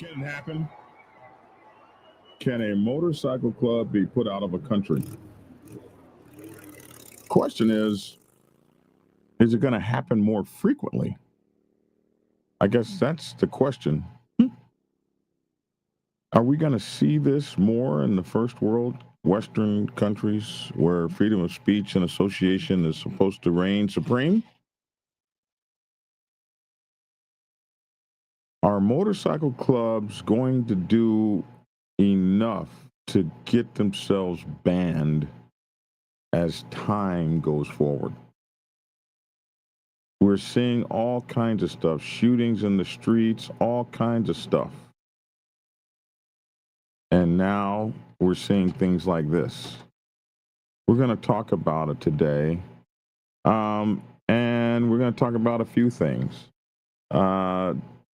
Can it happen? Can a motorcycle club be put out of a country? Question is it going to happen more frequently? I guess that's the question. Are we going to see this more in the first world, Western countries, where freedom of speech and association is supposed to reign supreme? Are motorcycle clubs going to do enough to get themselves banned as time goes forward? We're seeing all kinds of stuff, shootings in the streets, all kinds of stuff. And now we're seeing things like this. We're going to talk about it today. And we're going to talk about a few things.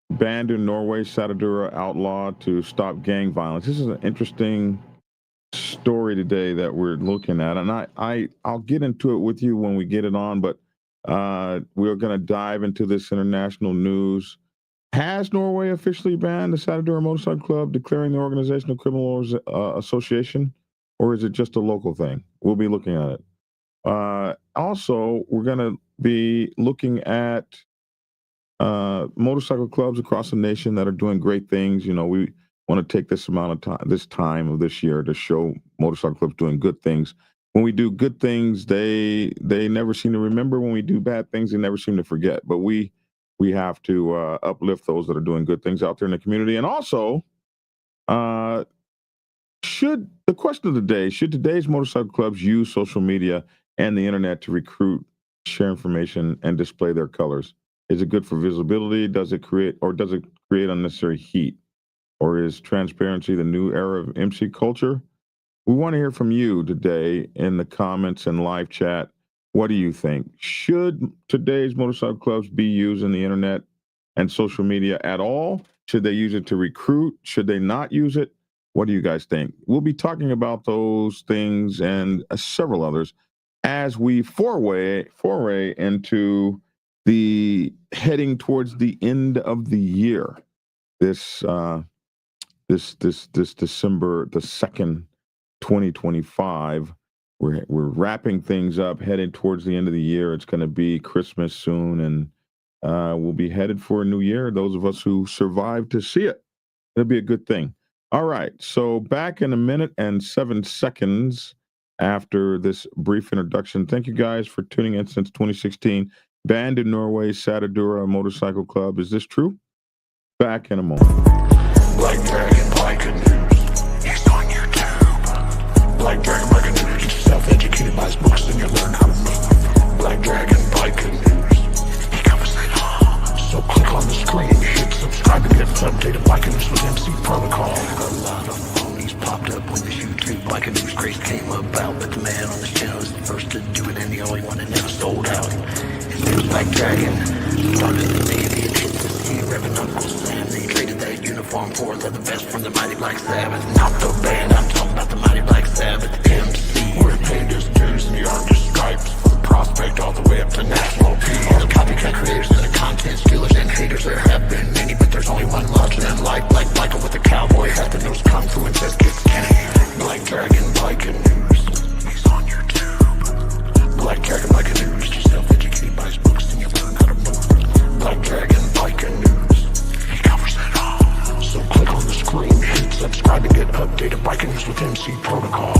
Banned in Norway, Satudarah outlawed to stop gang violence. This is an interesting story today that we're looking at. And I'll get into it with you when we get it on, but we're going to dive into this international news. Has Norway officially banned the Satudarah Motorcycle Club, declaring the organization a criminal association, or is it just a local thing? We'll be looking at it. Also, we're going to be looking at motorcycle clubs across the nation that are doing great things. You know, we want to take this amount of time, this time of this year, to show motorcycle clubs doing good things. When we do good things, they never seem to remember. When we do bad things, they never seem to forget. But we have to uplift those that are doing good things out there in the community. And also, the question of the day, should today's motorcycle clubs use social media and the internet to recruit, share information, and display their colors? Is it good for visibility? Does it create unnecessary heat? Or is transparency the new era of MC culture? We want to hear from you today in the comments and live chat. What do you think? Should today's motorcycle clubs be using the internet and social media at all? Should they use it to recruit? Should they not use it? What do you guys think? We'll be talking about those things and several others as we foray into the heading towards the end of the year. This December the 2nd, 2025. We're wrapping things up, headed towards the end of the year. It's going to be Christmas soon, and we'll be headed for a new year. Those of us who survived to see it, it'll be a good thing. All right, so back in a minute and 7 seconds after this brief introduction. Thank you guys for tuning in since 2016. Banned in Norway, Satudarah Motorcycle Club. Is this true? Back in a moment. Black Dragon Biker News. He's on YouTube. Black Dragon Biker News. Get yourself educated by his books and you'll learn how to move. Black Dragon Biker News. He covers it all. So click on the screen, hit subscribe to get updated Biker News with MC Protocol. A lot of phonies popped up when this YouTube Biker News craze came about, but the man on this channel is the first to do it and the only one that never sold out. His name's Black Dragon. Started in the Navy and hit the sea, revving Uncle Sam. They traded that uniform for the best from the mighty Black Sabbath. Not the band, I'm talking about the mighty Black Sabbath. MC, we're paid his dues in the Arctic stripes, from prospect all the way up to national peace. All the copycat creators and the content stealers and haters, there have been many, but there's only one larger than life. Like Michael with the cowboy hat that knows kung fu and says kick Kenny. Black Dragon Biker News. He's on YouTube. Black Dragon Biker News. Yourself educated by his books and you learn how to move. Black Dragon Biker News. He covers it all. So click on the screen, hit subscribe to get updated Biker News with MC Protocol.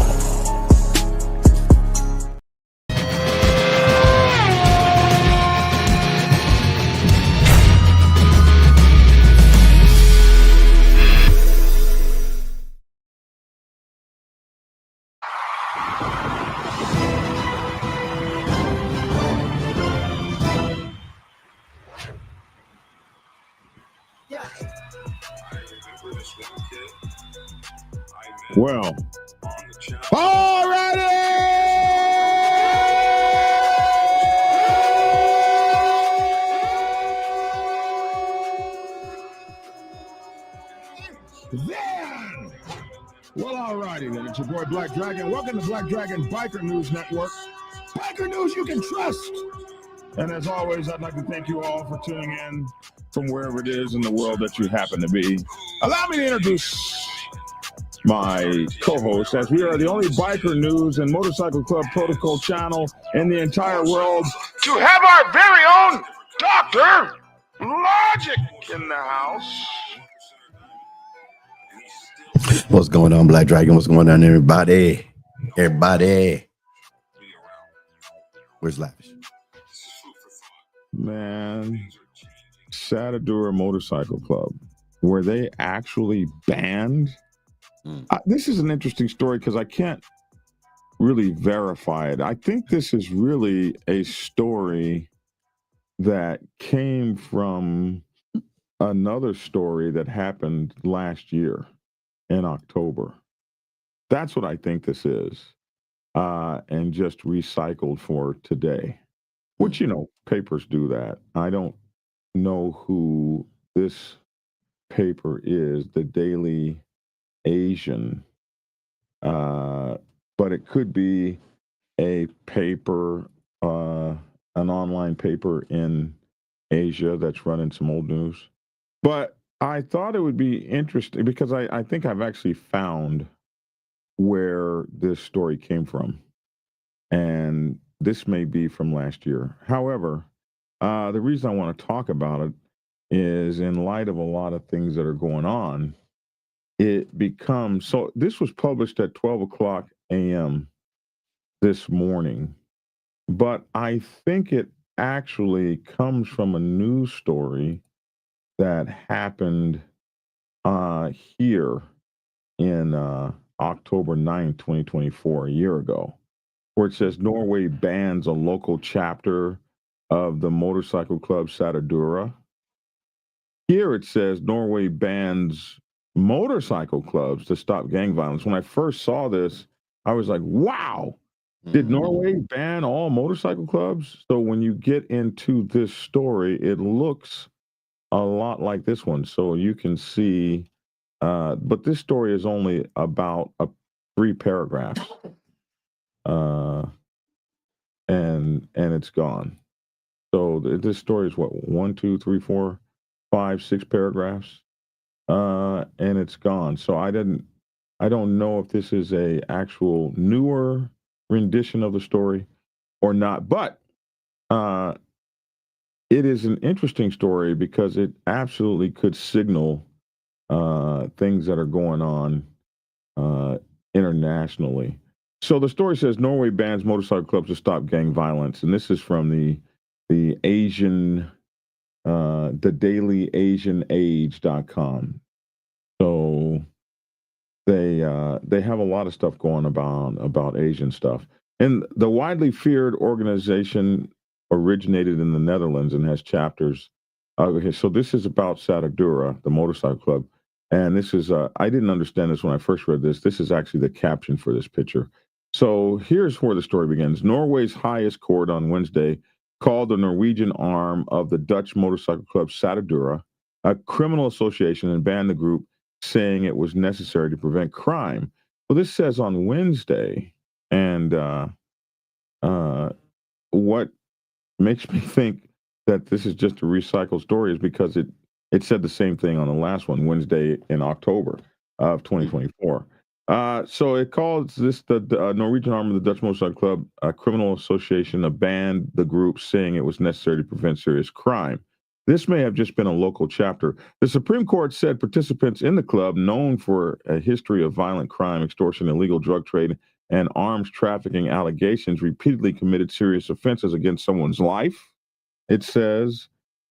Well, all righty! Then, well, all righty then. It's your boy Black Dragon. Welcome to Black Dragon Biker News Network. Biker news you can trust. And as always, I'd like to thank you all for tuning in from wherever it is in the world that you happen to be. Allow me to introduce my co-host, as we are the only biker news and motorcycle club protocol channel in the entire world to have our very own Dr. Logic in the house. What's going on, Black Dragon? What's going on, everybody? Everybody. Where's Lavish? Man, Satudarah Motorcycle Club, were they actually banned? This is an interesting story because I can't really verify it. I think this is really a story that came from another story that happened last year in October. That's what I think this is, and just recycled for today, which, you know, papers do that. I don't know who this paper is, the Daily Asian, but it could be a paper, an online paper in Asia that's running some old news. But I thought it would be interesting because I think I've actually found where this story came from. And this may be from last year. However, the reason I want to talk about it is in light of a lot of things that are going on, it becomes so. This was published at 12 o'clock a.m. this morning, but I think it actually comes from a news story that happened here in October 9th, 2024, a year ago, where it says Norway bans a local chapter of the motorcycle club Satudarah. Here it says Norway bans motorcycle clubs to stop gang violence. When I first saw this, I was like, wow, did Norway ban all motorcycle clubs? So when you get into this story, it looks a lot like this one. So you can see, but this story is only about 3 paragraphs. And it's gone. So this story is what, 1, 2, 3, 4, 5, 6 paragraphs, and it's gone. So I don't know if this is a actual newer rendition of the story or not, but it is an interesting story because it absolutely could signal things that are going on internationally. So the story says Norway bans motorcycle clubs to stop gang violence, and this is from the Asian, the Daily Asian Age.com. So they have a lot of stuff going about Asian stuff, and the widely feared organization originated in the Netherlands and has chapters. Okay, so this is about Satudarah, the motorcycle club. And this is, I didn't understand this when I first read this. This is actually the caption for this picture. So here's where the story begins. Norway's highest court on Wednesday called the Norwegian arm of the Dutch motorcycle club Satudarah a criminal association and banned the group, saying it was necessary to prevent crime. Well, this says on Wednesday. And what makes me think that this is just a recycled story is because it said the same thing on the last one, Wednesday in October of 2024. So it calls this the Norwegian arm of the Dutch Motorcycle Club, a criminal association, abandoned the group, saying it was necessary to prevent serious crime. This may have just been a local chapter. The Supreme Court said participants in the club, known for a history of violent crime, extortion, illegal drug trade, and arms trafficking allegations, repeatedly committed serious offenses against someone's life, it says,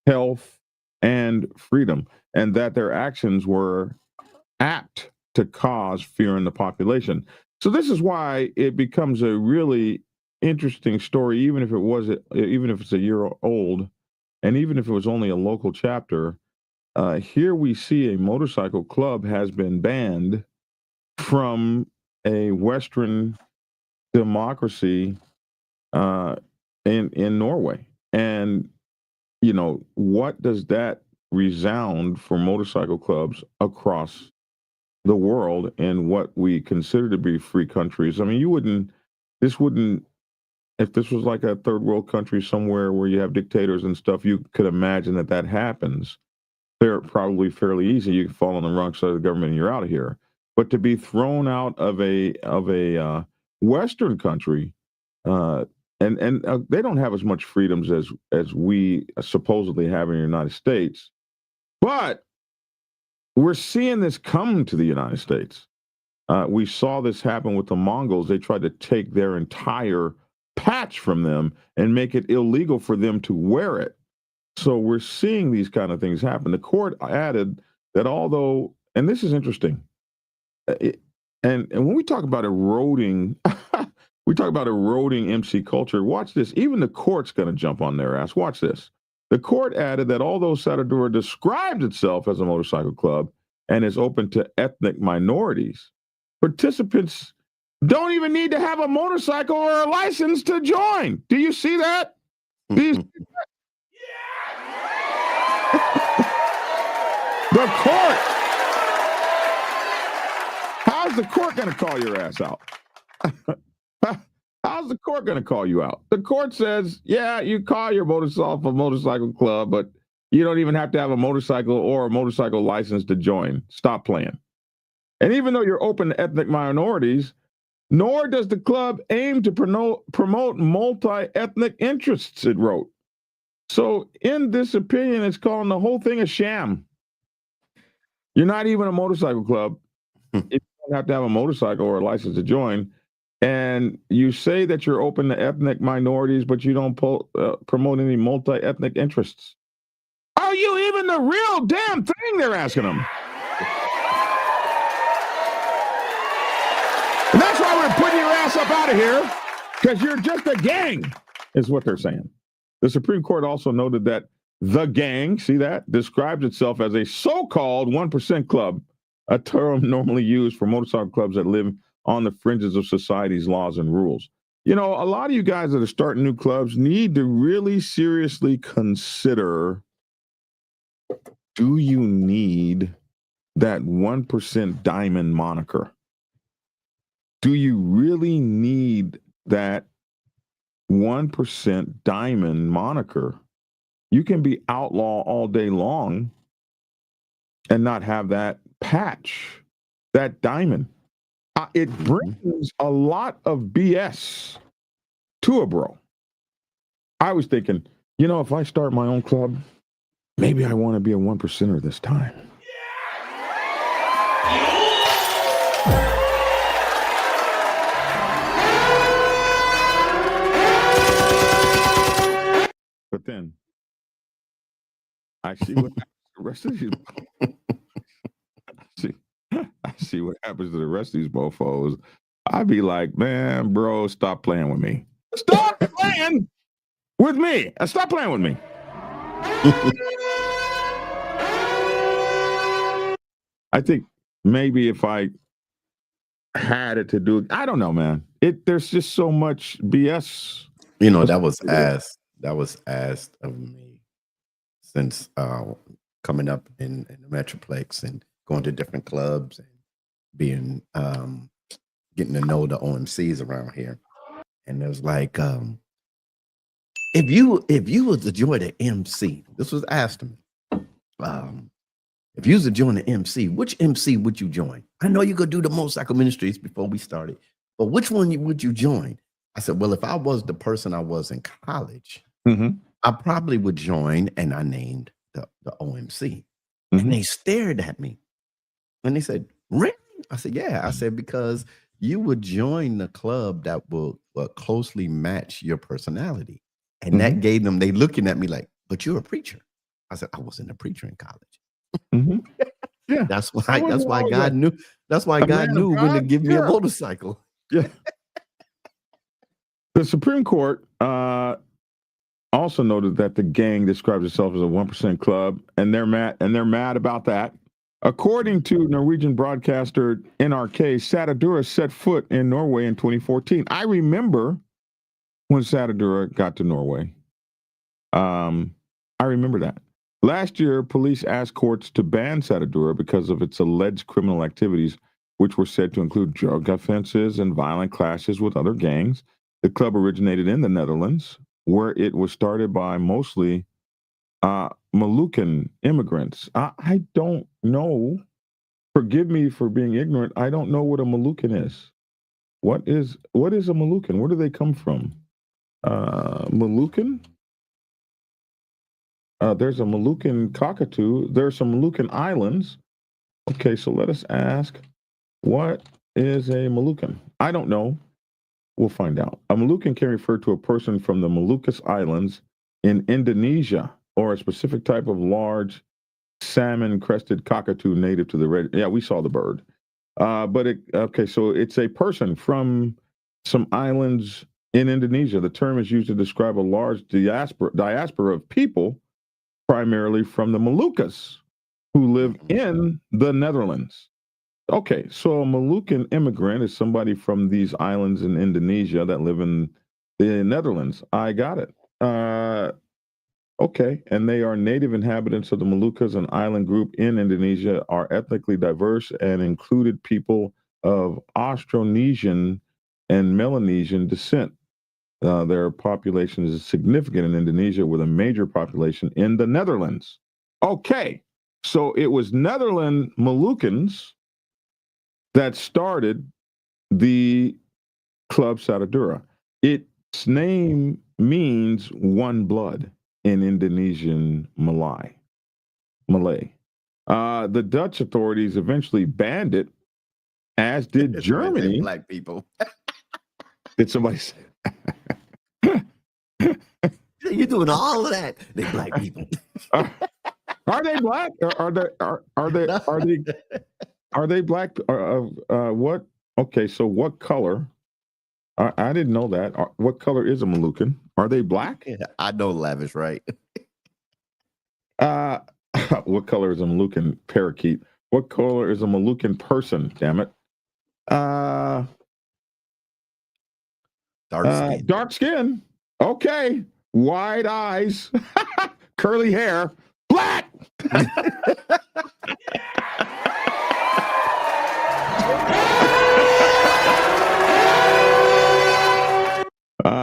health, and freedom, and that their actions were apt to cause fear in the population. So this is why it becomes a really interesting story, even if it's a year old, and even if it was only a local chapter. Here we see a motorcycle club has been banned from a Western democracy in Norway. And, you know, what does that resound for motorcycle clubs across the world in what we consider to be free countries? I mean, this wouldn't if this was like a third world country somewhere where you have dictators and stuff, you could imagine that happens. They're probably fairly easy. You can fall on the wrong side of the government and you're out of here. But to be thrown out of a Western country, and they don't have as much freedoms as we supposedly have in the United States, but we're seeing this come to the United States. We saw this happen with the Mongols. They tried to take their entire patch from them and make it illegal for them to wear it. So we're seeing these kind of things happen. The court added that although, and this is interesting, and when we talk about eroding, we talk about eroding MC culture. Watch this. Even the court's going to jump on their ass. Watch this. The court added that although Satudarah described itself as a motorcycle club and is open to ethnic minorities, participants don't even need to have a motorcycle or a license to join. Do you see that? Do you see that? The court. How's the court going to call your ass out? How's the court going to call you out? The court says, yeah, you call your motorcycle a motorcycle club, but you don't even have to have a motorcycle or a motorcycle license to join. Stop playing. And even though you're open to ethnic minorities, nor does the club aim to promote multi-ethnic interests, it wrote. So in this opinion, it's calling the whole thing a sham. You're not even a motorcycle club. You don't have to have a motorcycle or a license to join. And you say that you're open to ethnic minorities, but you don't promote any multi-ethnic interests. Are you even the real damn thing, they're asking them. And that's why we're putting your ass up out of here, because you're just a gang, is what they're saying. The Supreme Court also noted that the gang, see that, describes itself as a so-called 1% club, a term normally used for motorcycle clubs that live on the fringes of society's laws and rules. You know, a lot of you guys that are starting new clubs need to really seriously consider, do you need that 1% diamond moniker? Do you really need that 1% diamond moniker? You can be outlaw all day long and not have that patch, that diamond. It brings a lot of BS to a bro. I was thinking, you know, if I start my own club, maybe I want to be a 1%er this time. But then I see what the rest of these. I see what happens to the rest of these mofos. I'd be like, man, bro, stop playing with me. Stop playing with me. Stop playing with me. I think maybe if I had it to do, I don't know, man. There's just so much BS. You know, that was asked of me since coming up in the Metroplex and going to different clubs and being getting to know the OMCs around here. And it was like, if you was to join the MC, this was asked to me. If you was to join the MC, which MC would you join? I know you could do the motorcycle ministries before we started, but which one would you join? I said, well, if I was the person I was in college, I probably would join, and I named the OMC. And they stared at me. And they said, really? I said, yeah. I said, because you would join the club that will closely match your personality. And that gave them, they looking at me like, but you're a preacher. I said, I wasn't a preacher in college. Yeah. That's why God knew. That's why God knew when to give me a motorcycle. Yeah. The Supreme Court also noted that the gang describes itself as a 1% club, and they're mad about that. According to Norwegian broadcaster NRK, Satudarah set foot in Norway in 2014. I remember when Satudarah got to Norway. I remember that. Last year, police asked courts to ban Satudarah because of its alleged criminal activities, which were said to include drug offenses and violent clashes with other gangs. The club originated in the Netherlands, where it was started by mostly Moluccan immigrants. I don't know. Forgive me for being ignorant. I don't know what a Moluccan is. What is a Moluccan? Where do they come from? Moluccan? There's a Moluccan cockatoo. There's some Moluccan islands. Okay, so let us ask, what is a Moluccan? I don't know. We'll find out. A Moluccan can refer to a person from the Moluccas Islands in Indonesia, or a specific type of large salmon-crested cockatoo native to the red. Yeah, we saw the bird. So it's a person from some islands in Indonesia. The term is used to describe a large diaspora of people, primarily from the Moluccas, who live in the Netherlands. Okay, so a Moluccan immigrant is somebody from these islands in Indonesia that live in the Netherlands. I got it. Okay, and they are native inhabitants of the Moluccas, an island group in Indonesia, are ethnically diverse and included people of Austronesian and Melanesian descent. Their population is significant in Indonesia, with a major population in the Netherlands. Okay, so it was Netherlands Moluccans that started the Club Satudarah. Its name means one blood in Indonesian Malay. The Dutch authorities eventually banned it, as did Germany. Black people. Did somebody say? You're doing all of that. They black people. Are they black? Are they black? What? Okay, so what color? I didn't know that. What color is a Moluccan? Are they black? Yeah, I know Lavish, right? What color is a Moluccan parakeet? What color is a Moluccan person? Damn it. Dark skin. Dark skin. Okay. Wide eyes. Curly hair. Black.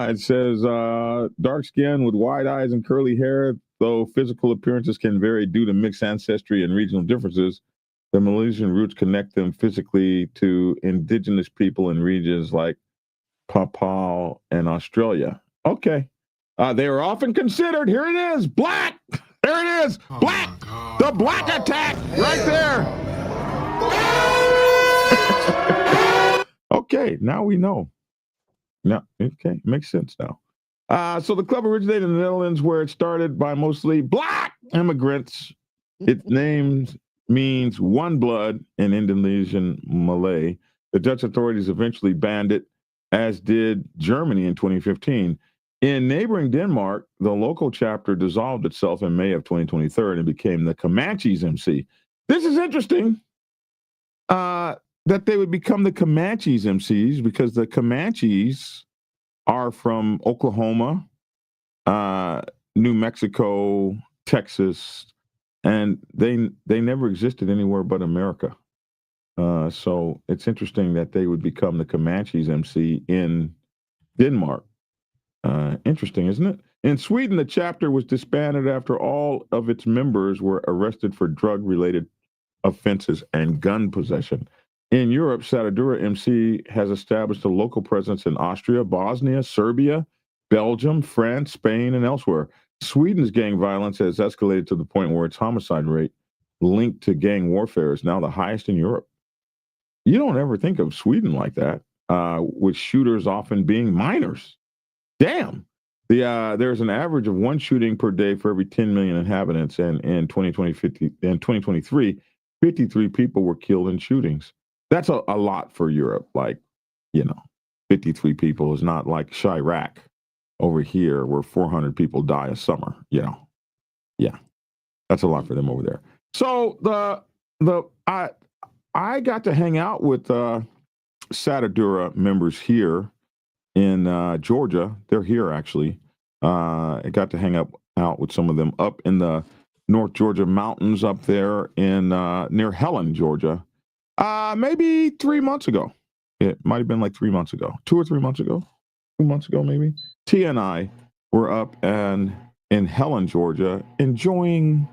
It says dark skin with wide eyes and curly hair, though physical appearances can vary due to mixed ancestry and regional differences. The Malaysian roots connect them physically to indigenous people in regions like Papua and Australia. Okay. They are often considered, here it is, black. There it is, black. The black attack right there. Okay, now we know. No, okay, makes sense now. So the club originated in the Netherlands, where it started by mostly black immigrants. Its name means one blood in Indonesian Malay. The Dutch authorities eventually banned it, as did Germany in 2015. In neighboring Denmark, the local chapter dissolved itself in May of 2023 and became the Comanches MC. This is interesting. That they would become the Comanches MCs, because the Comanches are from Oklahoma, New Mexico, Texas, and they never existed anywhere but America. So it's interesting that they would become the Comanches MC in Denmark. Interesting, isn't it? In Sweden, the chapter was disbanded after all of its members were arrested for drug-related offenses and gun possession. In Europe, Satudarah MC has established a local presence in Austria, Bosnia, Serbia, Belgium, France, Spain, and elsewhere. Sweden's gang violence has escalated to the point where its homicide rate linked to gang warfare is now the highest in Europe. You don't ever think of Sweden like that, with shooters often being minors. Damn. There's an average of one shooting per day for every 10 million inhabitants, and in 2023, 53 people were killed in shootings. That's a lot for Europe. 53 people is not like Chirac over here, where 400 people die a summer. Yeah, that's a lot for them over there. So I got to hang out with Satudarah members here in Georgia. They're here actually. I got to hang out with some of them up in the North Georgia mountains up there in near Helen, Georgia. Maybe 3 months ago. It might have been like 3 months ago, 2 or 3 months ago. 2 months ago, maybe. Tia and I were up and in Helen, Georgia, enjoying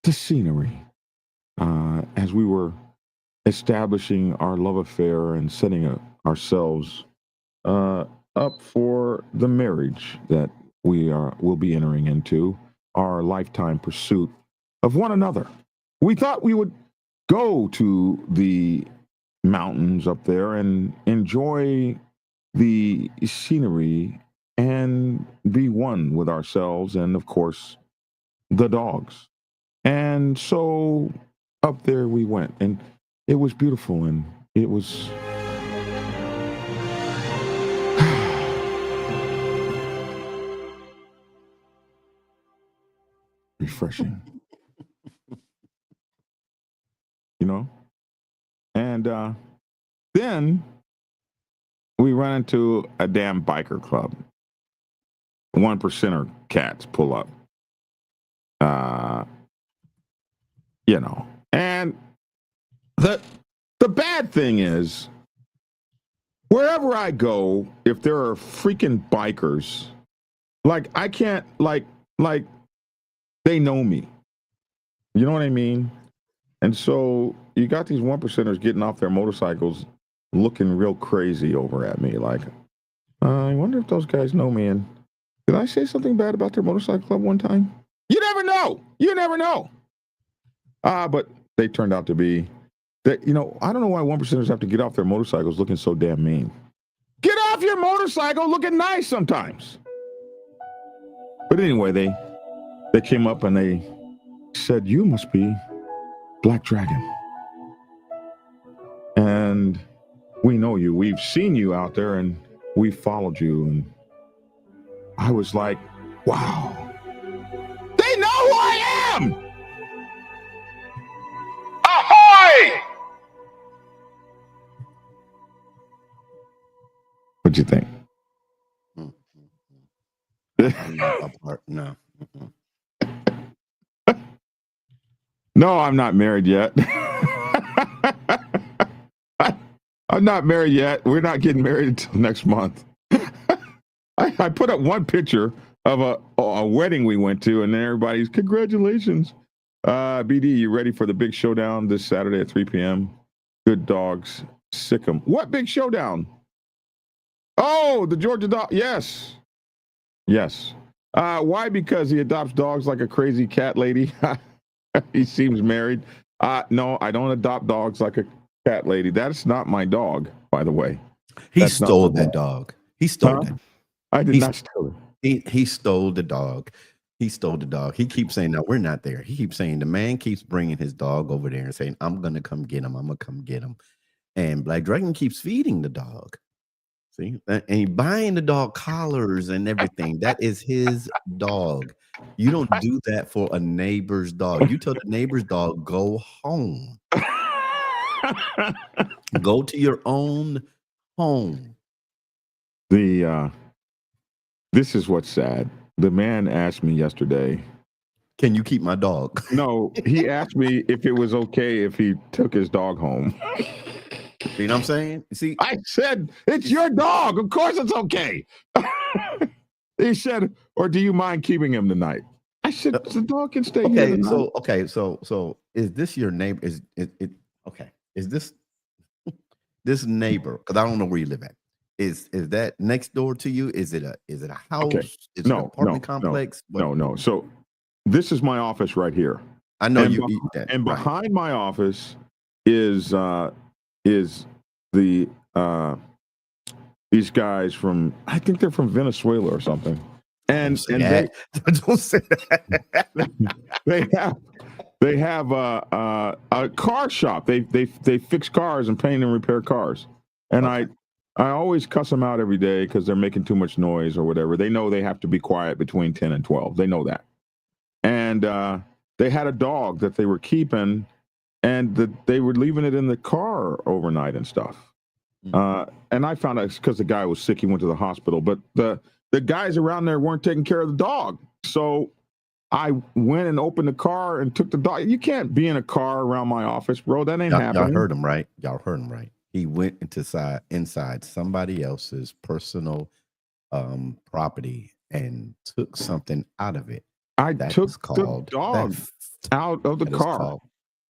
the scenery as we were establishing our love affair and setting ourselves up for the marriage that will be entering into, our lifetime pursuit of one another. We thought we would go to the mountains up there and enjoy the scenery and be one with ourselves and, of course, the dogs. And so up there we went, and it was beautiful, and it was refreshing, you know? And then we run into a damn biker club. 1%er cats pull up. And the bad thing is, wherever I go, if there are freaking bikers, like I can't like they know me. You know what I mean? And so you got these 1%ers getting off their motorcycles looking real crazy over at me. Like, I wonder if those guys know me. And did I say something bad about their motorcycle club one time? You never know. You never know. But they turned out to be that, I don't know why 1%ers have to get off their motorcycles looking so damn mean. Get off your motorcycle looking nice sometimes. But anyway, they came up and they said, "You must be Black Dragon. And we know you. We've seen you out there and we followed you." And I was like, wow. They know who I am! Ahoy! What'd you think? No. No, I'm not married yet. I'm not married yet. We're not getting married until next month. I put up one picture of a wedding we went to, and then everybody's, "Congratulations. BD, you ready for the big showdown this Saturday at 3 p.m.? Good dogs, sick 'em." What big showdown? Oh, the Georgia dog. Yes. Why? Because he adopts dogs like a crazy cat lady. He seems married. No, I don't adopt dogs like a cat lady. That's not my dog, by the way. He stole that dog. He stole that. I did not steal it. He stole the dog. He stole the dog. He keeps saying, "No, we're not there." He keeps saying, the man keeps bringing his dog over there and saying, "I'm going to come get him. I'm going to come get him." And Black Dragon keeps feeding the dog. See? And buying the dog collars and everything. That is his dog. You don't do that for a neighbor's dog. You tell the neighbor's dog, "Go home." Go to your own home. This is what's sad. The man asked me yesterday, "Can you keep my dog?" No, he asked me if it was okay if he took his dog home. You know what I'm saying? See, I said, "It's your dog. Of course it's okay." He said, "Or do you mind keeping him tonight?" I said, "The dog can stay here tonight." So is this your neighbor? Is it okay? Is this neighbor? Because I don't know where you live at. Is that next door to you? Is it a house? Okay. Is it an apartment complex? No. So this is my office right here. I know you eat that. And behind my office is the these guys from, I think they're from Venezuela or something. And Don't say that. they have a car shop. They fix cars and paint and repair cars. And I always cuss them out every day because they're making too much noise or whatever. They know they have to be quiet between 10 and 12. They know that. And they had a dog that they were keeping, and they were leaving it in the car overnight and stuff. And I found out it's because the guy was sick. He went to the hospital. But the guys around there weren't taking care of the dog. So I went and opened the car and took the dog. You can't be in a car around my office, bro. That ain't happening. Y'all heard him right. Y'all heard him right. He went inside somebody else's personal property and took something out of it. I That took is the called dog theft. out of the That is car. called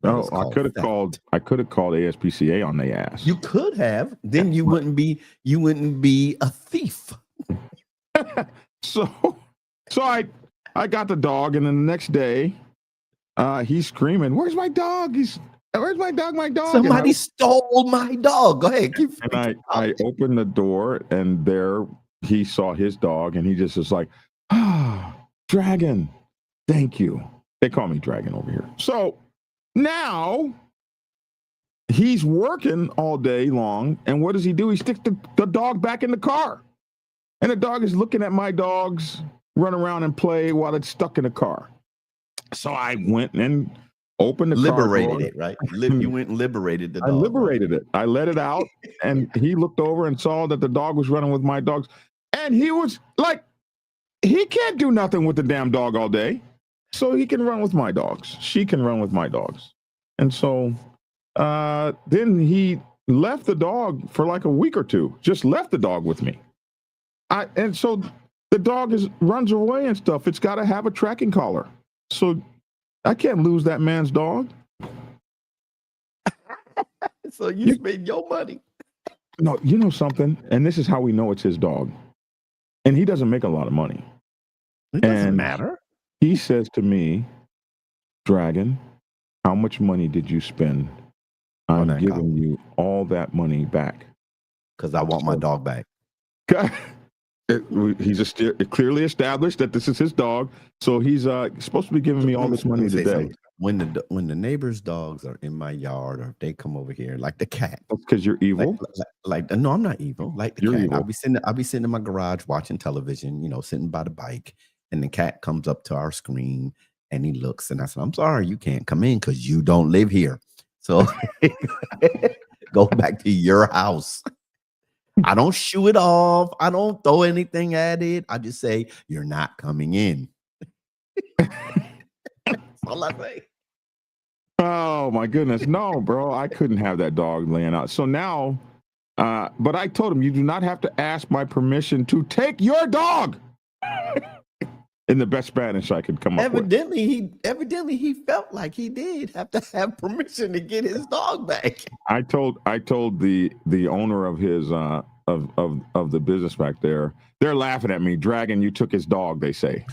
that Oh, is I called could have theft. called. I could have called ASPCA on their ass. You could have. Then you wouldn't be a thief. So I got the dog, and then the next day, he's screaming, "Where's my dog? Where's my dog? My dog!" Somebody stole my dog. Go ahead. Keep And I opened the door, and there he saw his dog, and he just was like, "Ah, Dragon, thank you." They call me Dragon over here. So now he's working all day long, and what does he do? He sticks the dog back in the car, and the dog is looking at my dogs run around and play while it's stuck in the car. So I went and opened the liberated car door. it, right? You went and liberated the dog. I liberated it. I let it out, and he looked over and saw that the dog was running with my dogs, and he was like, he can't do nothing with the damn dog all day, so he can run with my dogs. She can run with my dogs. And so then he left the dog for like a week or two, just left the dog with me. And so the dog runs away and stuff. It's got to have a tracking collar. So I can't lose that man's dog. So you spend your money. No, you know something? And this is how we know it's his dog. And he doesn't make a lot of money. It doesn't matter. He says to me, Dragon, how much money did you spend? I'm giving you all that money back. Because I want my dog back. He's clearly established that this is his dog. So he's supposed to be giving me all this money today. When the neighbors' dogs are in my yard, or if they come over here, like the cat. That's because you're evil. Like no, I'm not evil. Like the You're cat. evil. I'll be sitting in my garage watching television, sitting by the bike, and the cat comes up to our screen and he looks, and I said, "I'm sorry, you can't come in because you don't live here. So go back to your house." I don't shoo it off. I don't throw anything at it. I just say, "You're not coming in." That's all I say. Oh my goodness. No, bro. I couldn't have that dog laying out. So now, but I told him, you do not have to ask my permission to take your dog. In the best Spanish I could come up with. Evidently he felt like he did have to have permission to get his dog back. I told the owner of his of the business back there, they're laughing at me. Dragon, you took his dog, they say.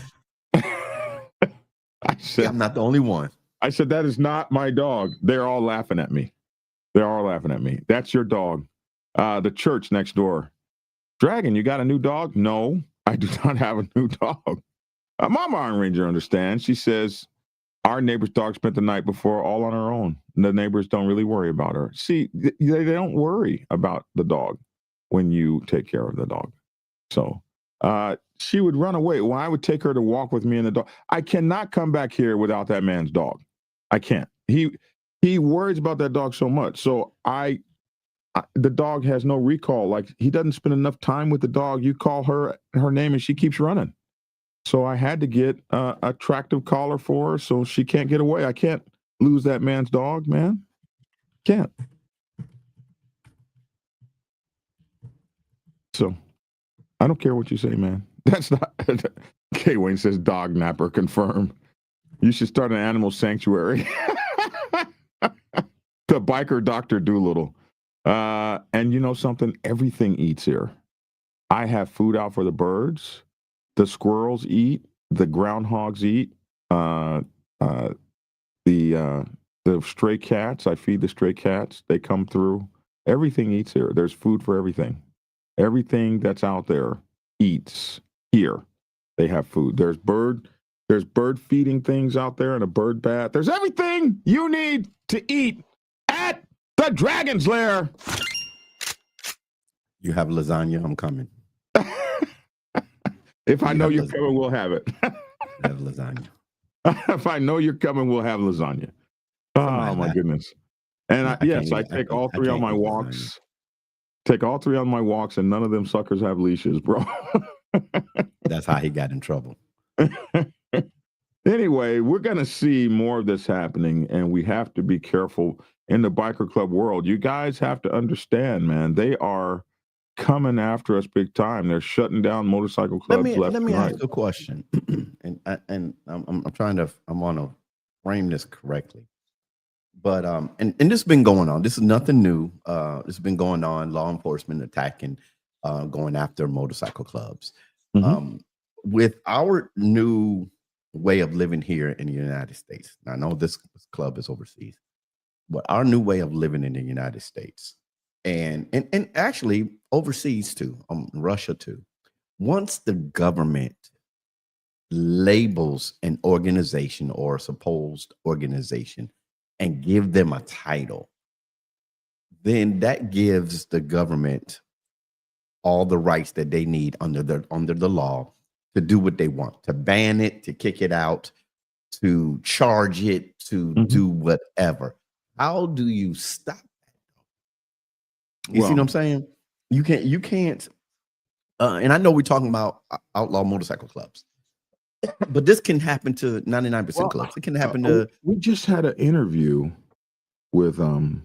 I said, I'm not the only one. I said, that is not my dog. They're all laughing at me. They're all laughing at me. That's your dog. The church next door. Dragon, you got a new dog? No, I do not have a new dog. My Iron Ranger understands. She says, our neighbor's dog spent the night before all on her own. The neighbors don't really worry about her. See, they don't worry about the dog when you take care of the dog. So she would run away. Well, I would take her to walk with me and the dog. I cannot come back here without that man's dog. I can't. He worries about that dog so much. So the dog has no recall. Like, he doesn't spend enough time with the dog. You call her name and she keeps running. So I had to get a tractive collar for her so she can't get away. I can't lose that man's dog, man. Can't. So I don't care what you say, man. That's not. K. Wayne says dog napper confirmed. You should start an animal sanctuary. The biker Dr. Doolittle. And you know something? Everything eats here. I have food out for the birds. The squirrels eat. The groundhogs eat. The stray cats. I feed the stray cats. They come through. Everything eats here. There's food for everything. Everything that's out there eats here. They have food. There's bird feeding things out there and a bird bath. There's everything you need to eat at the Dragon's Lair. You have lasagna, I'm coming. If I know you're coming, we'll have it. Have lasagna. If I know you're coming, we'll have lasagna. Oh my goodness. And I take all three on my walks. Take all three on my walks, and none of them suckers have leashes, bro. That's how he got in trouble. Anyway, we're going to see more of this happening, and we have to be careful in the biker club world. You guys have to understand, man, they are coming after us big time. They're shutting down motorcycle clubs left Let me and right. ask a question, and I want to frame this correctly. But and this has been going on. This is nothing new. This has been going on. Law enforcement attacking, going after motorcycle clubs. Mhm. With our new way of living here in the United States. Now, I know this club is overseas, but our new way of living in the United States, and actually overseas too, Russia too. Once the government labels an organization or a supposed organization and give them a title, then that gives the government all the rights that they need under the law to do what they want, to ban it, to kick it out, to charge it, to do whatever. How do you stop that? You see what I'm saying? You can't. And I know we're talking about outlaw motorcycle clubs, but this can happen to 99% clubs. It can happen to. We just had an interview with and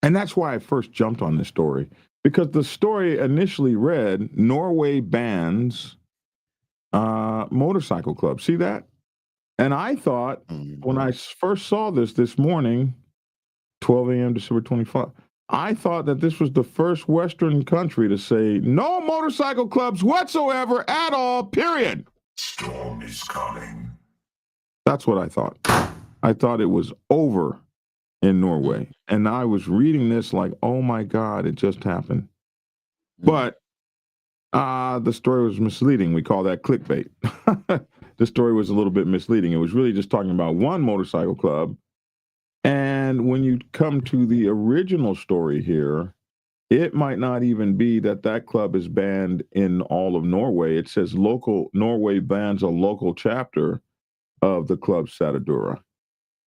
that's why I first jumped on this story, because the story initially read Norway bans motorcycle clubs. See that? And I thought when I first saw this morning, 12 a.m. December 25, I thought that this was the first Western country to say no motorcycle clubs whatsoever at all, period. Storm is coming. That's what I thought. I thought it was over in Norway. And I was reading this like, oh my God, it just happened. But the story was misleading. We call that clickbait. The story was a little bit misleading. It was really just talking about one motorcycle club. And when you come to the original story here, it might not even be that club is banned in all of Norway. It says Norway bans a local chapter of the club Satudarah.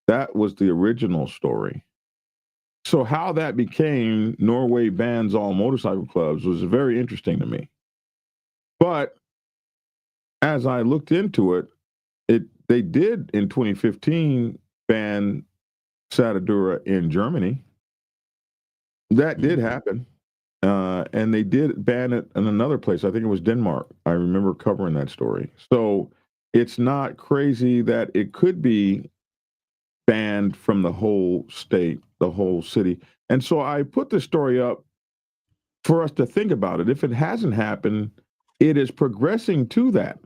That was the original story. So how that became Norway bans all motorcycle clubs was very interesting to me. But as I looked into it, they did in 2015 ban Satudarah in Germany. That did happen. And they did ban it in another place. I think it was Denmark. I remember covering that story. So it's not crazy that it could be banned from the whole state, the whole city. And so I put the story up for us to think about it. If it hasn't happened, it is progressing to that.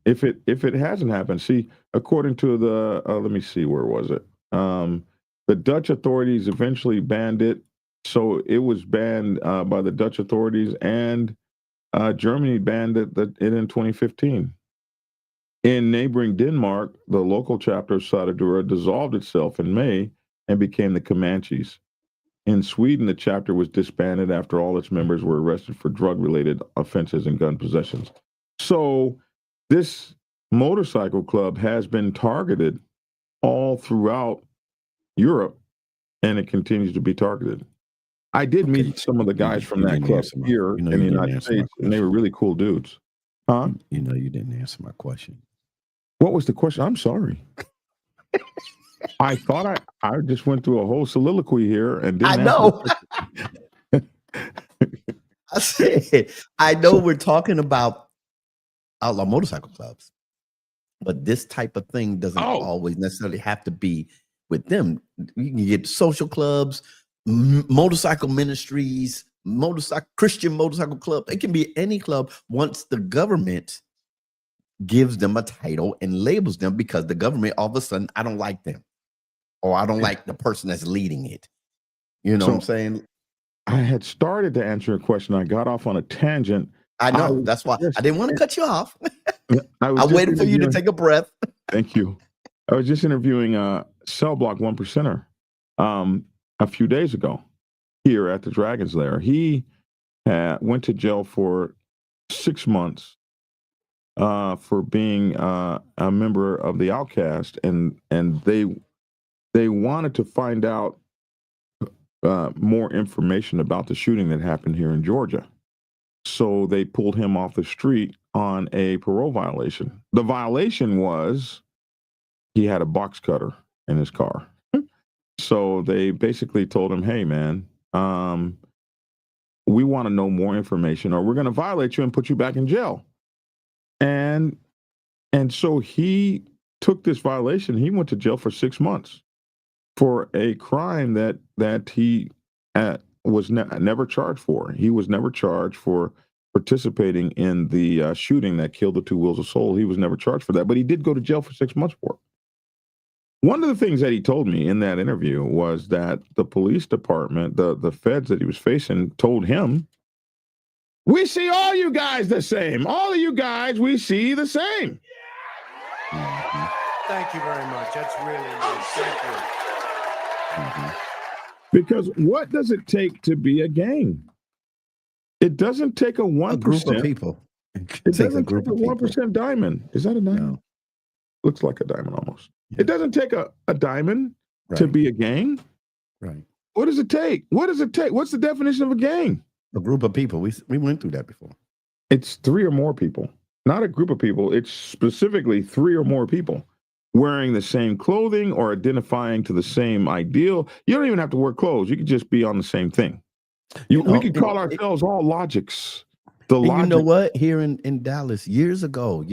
If it hasn't happened, see, according to the let me see, where was it? The Dutch authorities eventually banned it. So it was banned by the Dutch authorities, and Germany banned it in 2015. In neighboring Denmark, the local chapter of Satudarah dissolved itself in May and became the Comanches. In Sweden, the chapter was disbanded after all its members were arrested for drug-related offenses and gun possessions. So this motorcycle club has been targeted all throughout Europe, and it continues to be targeted. I did meet some of the guys from that club here in the United States, and they were really cool dudes. Huh? You know, you didn't answer my question. What was the question? I'm sorry. I thought I just went through a whole soliloquy here and didn't I know. I said, I know we're talking about outlaw motorcycle clubs, but this type of thing doesn't always necessarily have to be with them. You can get social clubs, motorcycle ministries, Christian motorcycle club. It can be any club once the government gives them a title and labels them, because the government all of a sudden, I don't like them, or I don't like the person that's leading it. You know what I'm saying? I had started to answer a question. I got off on a tangent. I know. That's why I didn't want to cut you off. I waited for you to take a breath. Thank you. I was just interviewing Cell Block 1%er a few days ago here at the Dragon's Lair. He went to jail for 6 months for being a member of the Outcast, and they wanted to find out more information about the shooting that happened here in Georgia. So they pulled him off the street on a parole violation. The violation was he had a box cutter in his car. So they basically told him, hey, man, we want to know more information, or we're going to violate you and put you back in jail. And so he took this violation. He went to jail for 6 months for a crime that he was never charged for. He was never charged for participating in the shooting that killed the 2 Wheels of Soul. He was never charged for that, but he did go to jail for 6 months for it. One of the things that he told me in that interview was that the police department, the feds that he was facing, told him, "We see all you guys the same. All of you guys, we see the same." Thank you very much. That's really nice. Thank you. Because what does it take to be a gang? It doesn't take a 1%. A group of people. It doesn't take a 1% diamond. Is that a diamond? No. Looks like a diamond almost. Yeah. It doesn't take a diamond to be a gang. Right. What does it take? What does it take? What's the definition of a gang? A group of people. We went through that before. It's 3 or more people, not a group of people. It's specifically 3 or more people wearing the same clothing or identifying to the same ideal. You don't even have to wear clothes. You could just be on the same thing. We could call ourselves all logics. You know what? Here in Dallas, years ago,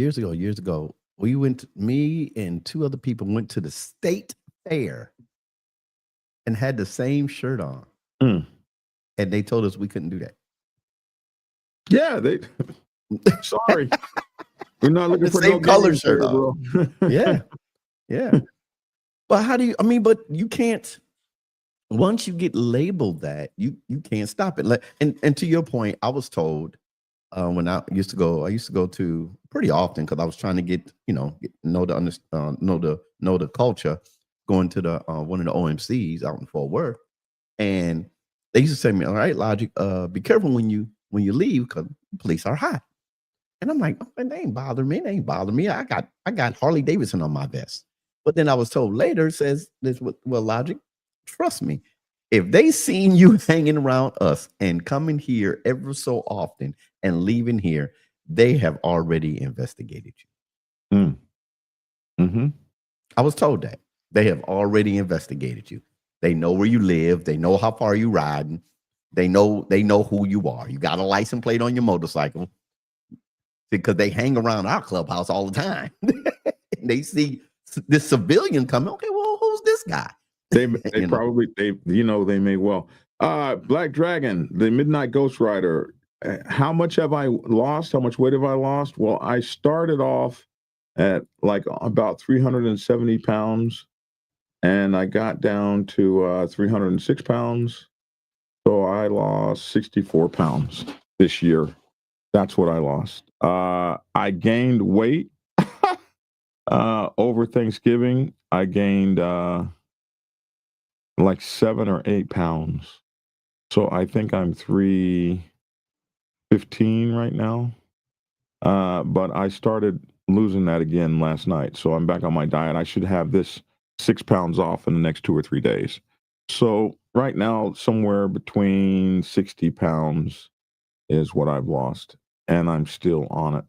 we went. Me and 2 other people went to the state fair and had the same shirt on, and they told us we couldn't do that. Yeah, they. Sorry, we're not looking for same no color shirt, bro. Yeah. But how do you? I mean, but you can't. Once you get labeled that, you can't stop it. And to your point, I was told when I used to go to pretty often because I was trying to get know the culture, going to the one of the OMCs out in Fort Worth, and they used to say to me, "All right, Logic, be careful when you leave because police are hot." And I'm like, "Oh, they ain't bothering me. They ain't bothering me. I got Harley Davidson on my vest." But then I was told later, says this, well, Logic, trust me, if they seen you hanging around us and coming here ever so often and leaving here, they have already investigated you. I was told that. They have already investigated you. They know where you live. They know how far you riding. They know who you are. You got a license plate on your motorcycle because they hang around our clubhouse all the time. They see this civilian coming. Okay, well, who's this guy? They probably may well. Black Dragon, the Midnight Ghost Rider. How much have I lost? How much weight have I lost? Well, I started off at like about 370 pounds, and I got down to 306 pounds. So I lost 64 pounds this year. That's what I lost. I gained weight over Thanksgiving. I gained like 7 or 8 pounds. So I think I'm 315 right now. But I started losing that again last night. So I'm back on my diet. I should have this 6 pounds off in the next 2 or 3 days. So right now, somewhere between 60 pounds is what I've lost. And I'm still on it.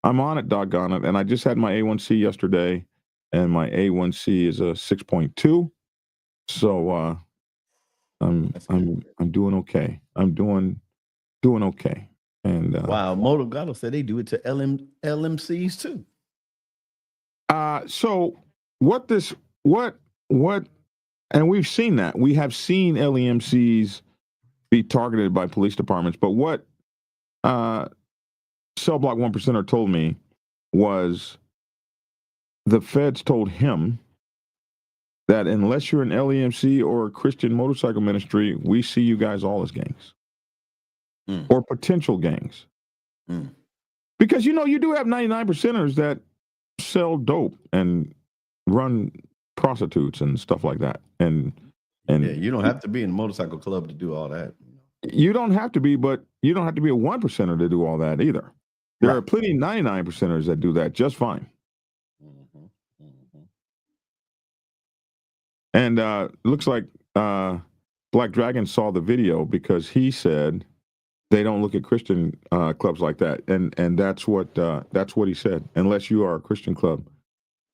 I'm on it, doggone it. And I just had my A1C yesterday, and my A1C is a 6.2. So I'm doing okay. I'm doing okay. And wow, Moto Gato said they do it to LMCs too. So what, and we've seen that. We have seen LEMCs be targeted by police departments, but what Cell Block 1%er told me was the feds told him that unless you're an LEMC or a Christian motorcycle ministry, we see you guys all as gangs or potential gangs. Because, you do have 99%ers that sell dope and run prostitutes and stuff like that. And yeah, you don't have to be in a motorcycle club to do all that. You don't have to be, but you don't have to be a 1%er to do all that either. There are plenty 99%ers that do that just fine. And looks like Black Dragon saw the video because he said they don't look at Christian clubs like that, and that's what he said. Unless you are a Christian club,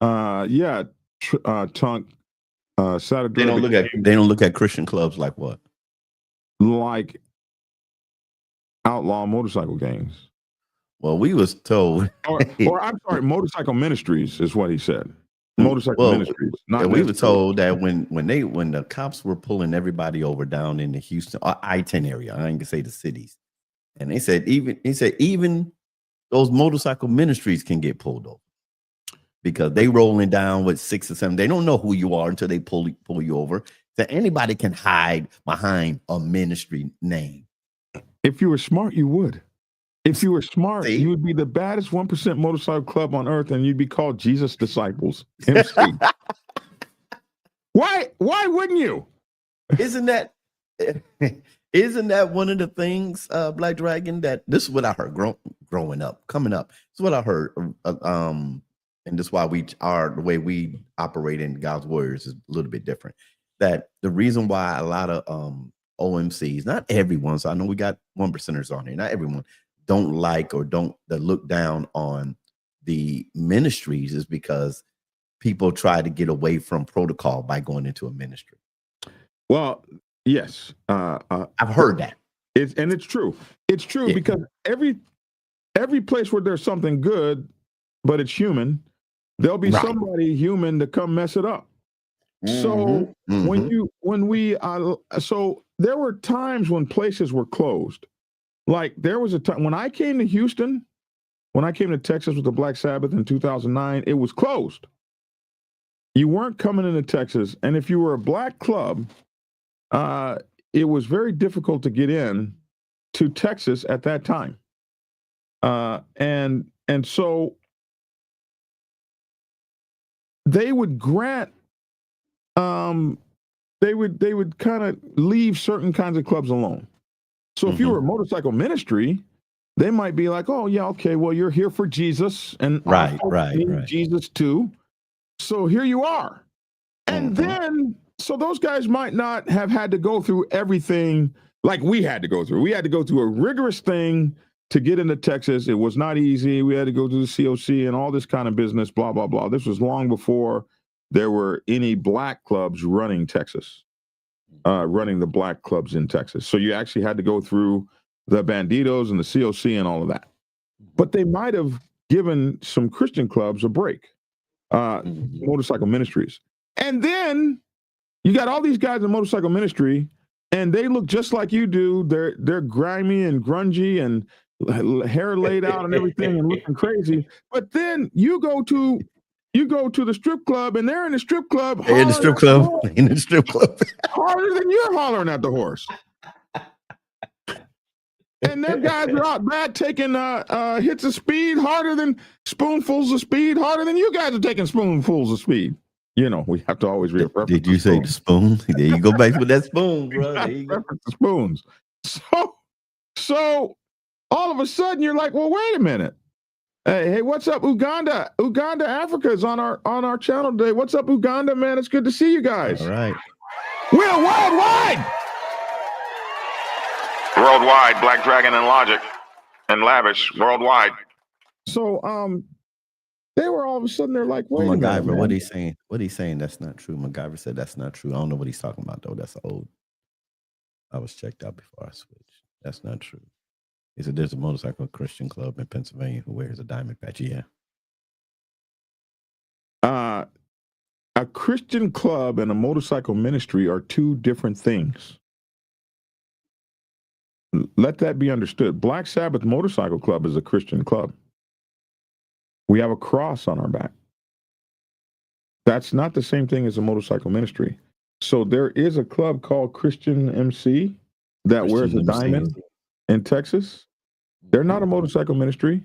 Tunk, Satudarah. They don't look at Christian clubs like what? Like outlaw motorcycle gangs. Well, we was told, Or I'm sorry, motorcycle ministries is what he said. Motorcycle ministries. Not we were told that when the cops were pulling everybody over down in the Houston I-10 area, I ain't gonna say the cities, and they said even those motorcycle ministries can get pulled over because they rolling down with 6 or 7. They don't know who you are until they pull you over. That anybody can hide behind a ministry name. If you were smart, you would. If you were smart, See? you would be the baddest 1% motorcycle club on earth, and you'd be called Jesus Disciples. MC. Why wouldn't you? Isn't that one of the things, Black Dragon, that this is what I heard growing up, coming up. This is what I heard. And this is why the way we operate in God's Warriors is a little bit different. That the reason why a lot of OMCs, not everyone, so I know we got 1%ers on here, not everyone, don't like or don't look down on the ministries is because people try to get away from protocol by going into a ministry. Well, yes. I've heard that. It's true. It's true because every place where there's something good, but it's human, there'll be somebody human to come mess it up. So so there were times when places were closed. Like there was a time when I came to Houston, when I came to Texas with the Black Sabbath in 2009, it was closed. You weren't coming into Texas, and if you were a black club, it was very difficult to get in to Texas at that time. And so they would grant they would kind of leave certain kinds of clubs alone. So if you were a motorcycle ministry, they might be like, oh yeah, okay, well, you're here for Jesus, and right. Jesus too. So here you are. And then so those guys might not have had to go through everything like we had to go through. We had to go through a rigorous thing to get into Texas. It was not easy. We had to go to the COC and all this kind of business, blah, blah, blah. This was long before there were any black clubs running Texas, running the black clubs in Texas. So you actually had to go through the Banditos and the COC and all of that. But they might have given some Christian clubs a break, motorcycle ministries. And then you got all these guys in motorcycle ministry, and they look just like you do. They're grimy and grungy and hair laid out and everything and looking crazy. But then you go to the strip club, and they're in the strip club. In the strip club. Harder than you're hollering at the horse. And them guys are out back taking hits of speed harder than spoonfuls of speed, harder than you guys are taking spoonfuls of speed. You know, we have to always reference. Did you say the spoon? There you go back with that spoon, bro. There you go. Reference the spoons. So all of a sudden you're like, well, wait a minute. Hey, what's up, Uganda? Uganda, Africa is on our channel today. What's up, Uganda, man? It's good to see you guys. All right. We're worldwide. Worldwide, Black Dragon and Logic and Lavish, worldwide. So they were all of a sudden they're like, wait a minute, MacGyver, what he's saying? What he's saying? That's not true. MacGyver said that's not true. I don't know what he's talking about though. That's old. I was checked out before I switched. That's not true. He said there's a motorcycle Christian club in Pennsylvania who wears a diamond patch. Yeah. A Christian club and a motorcycle ministry are two different things. Let that be understood. Black Sabbath Motorcycle Club is a Christian club. We have a cross on our back. That's not the same thing as a motorcycle ministry. So there is a club called Christian MC that wears a diamond in Texas. They're not a motorcycle ministry.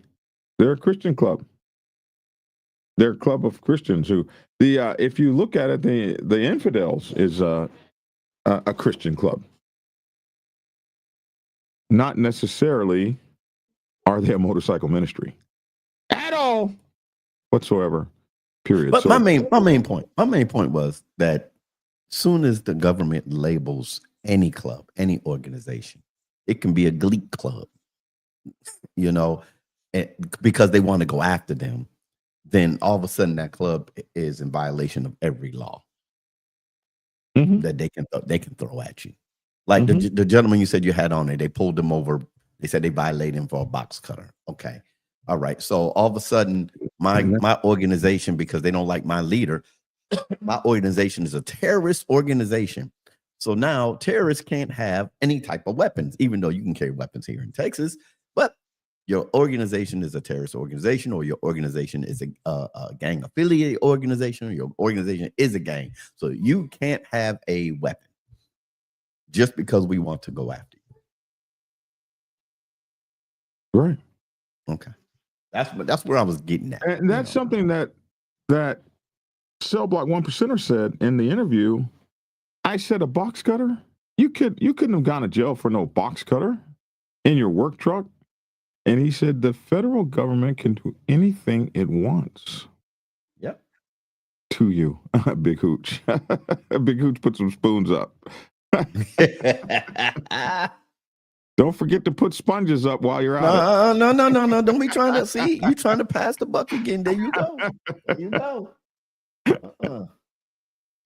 They're a Christian club. They're a club of Christians who if you look at it, the Infidels is a Christian club. Not necessarily are they a motorcycle ministry at all whatsoever. Period. But my main point was that soon as the government labels any club, any organization, it can be a gleek club, you know, because they want to go after them, then all of a sudden that club is in violation of every law that they can throw at you. Like the gentleman you said you had on there, they pulled him over They said they violated him for a box cutter. Okay. All right. So all of a sudden, my organization, because they don't like my leader, my organization is a terrorist organization. So now terrorists can't have any type of weapons, even though you can carry weapons here in Texas. But your organization is a terrorist organization, or your organization is a gang affiliate organization, or your organization is a gang. So you can't have a weapon just because we want to go after you. Right. Okay. That's where I was getting at. And that's something that Cell Block 1%er said in the interview. I said, a box cutter? You couldn't have gone to jail for no box cutter in your work truck. And he said the federal government can do anything it wants. Yep. To you, Big Hooch. Big Hooch put some spoons up. Don't forget to put sponges up while you're out. No. Don't be trying to see. You trying to pass the buck again. There you go. There you go.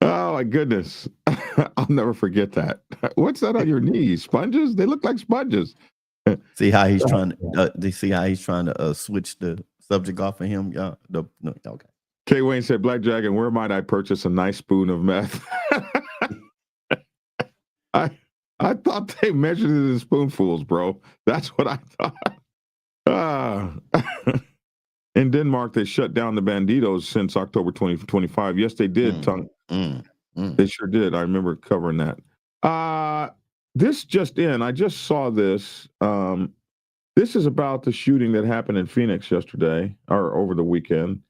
Oh my goodness. I'll never forget that. What's that on your knees? Sponges? They look like sponges. See how he's trying to switch the subject off of him? Yeah. No, okay. K. Wayne said, Black Dragon, where might I purchase a nice spoon of meth? I thought they measured it in spoonfuls, bro. That's what I thought. In Denmark, they shut down the banditos since October 2025. Yes, they did. They sure did. I remember covering that. This just in, I just saw this. This is about the shooting that happened in Phoenix yesterday or over the weekend.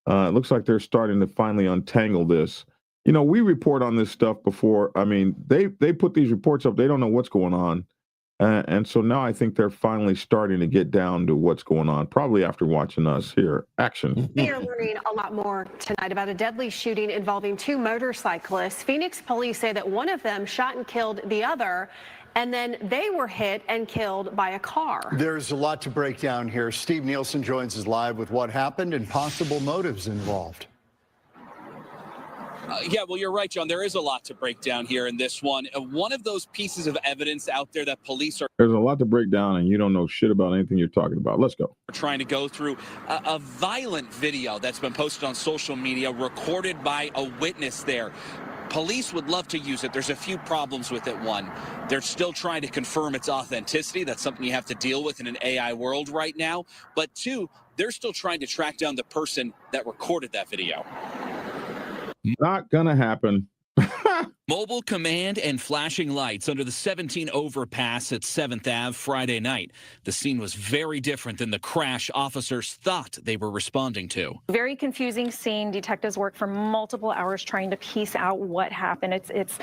It looks like they're starting to finally untangle this. You know, we report on this stuff before. I mean, they put these reports up. They don't know what's going on. And so now I think they're finally starting to get down to what's going on, probably after watching us here. Action. We are learning a lot more tonight about a deadly shooting involving two motorcyclists. Phoenix police say that one of them shot and killed the other, and then they were hit and killed by a car. There's a lot to break down here. Steve Nielsen joins us live with what happened and possible motives involved. Yeah, well, you're right, John. There is a lot to break down here in this one. One of those pieces of evidence out there that police are... There's a lot to break down, and you don't know shit about anything you're talking about. Let's go. Trying to go through a violent video that's been posted on social media, recorded by a witness there. Police would love to use it. There's a few problems with it. One, they're still trying to confirm its authenticity. That's something you have to deal with in an AI world right now. But two, they're still trying to track down the person that recorded that video. Not gonna happen. Mobile command and flashing lights under the 17 overpass at 7th Ave Friday night. The scene was very different than the crash officers thought they were responding to. Very confusing scene. Detectives worked for multiple hours trying to piece out what happened. It's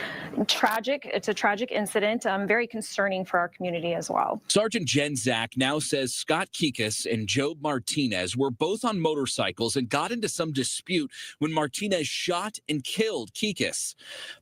tragic. It's a tragic incident. Very concerning for our community as well. Sergeant Jen Zach now says Scott Kikas and Job Martinez were both on motorcycles and got into some dispute when Martinez shot and killed Kikas.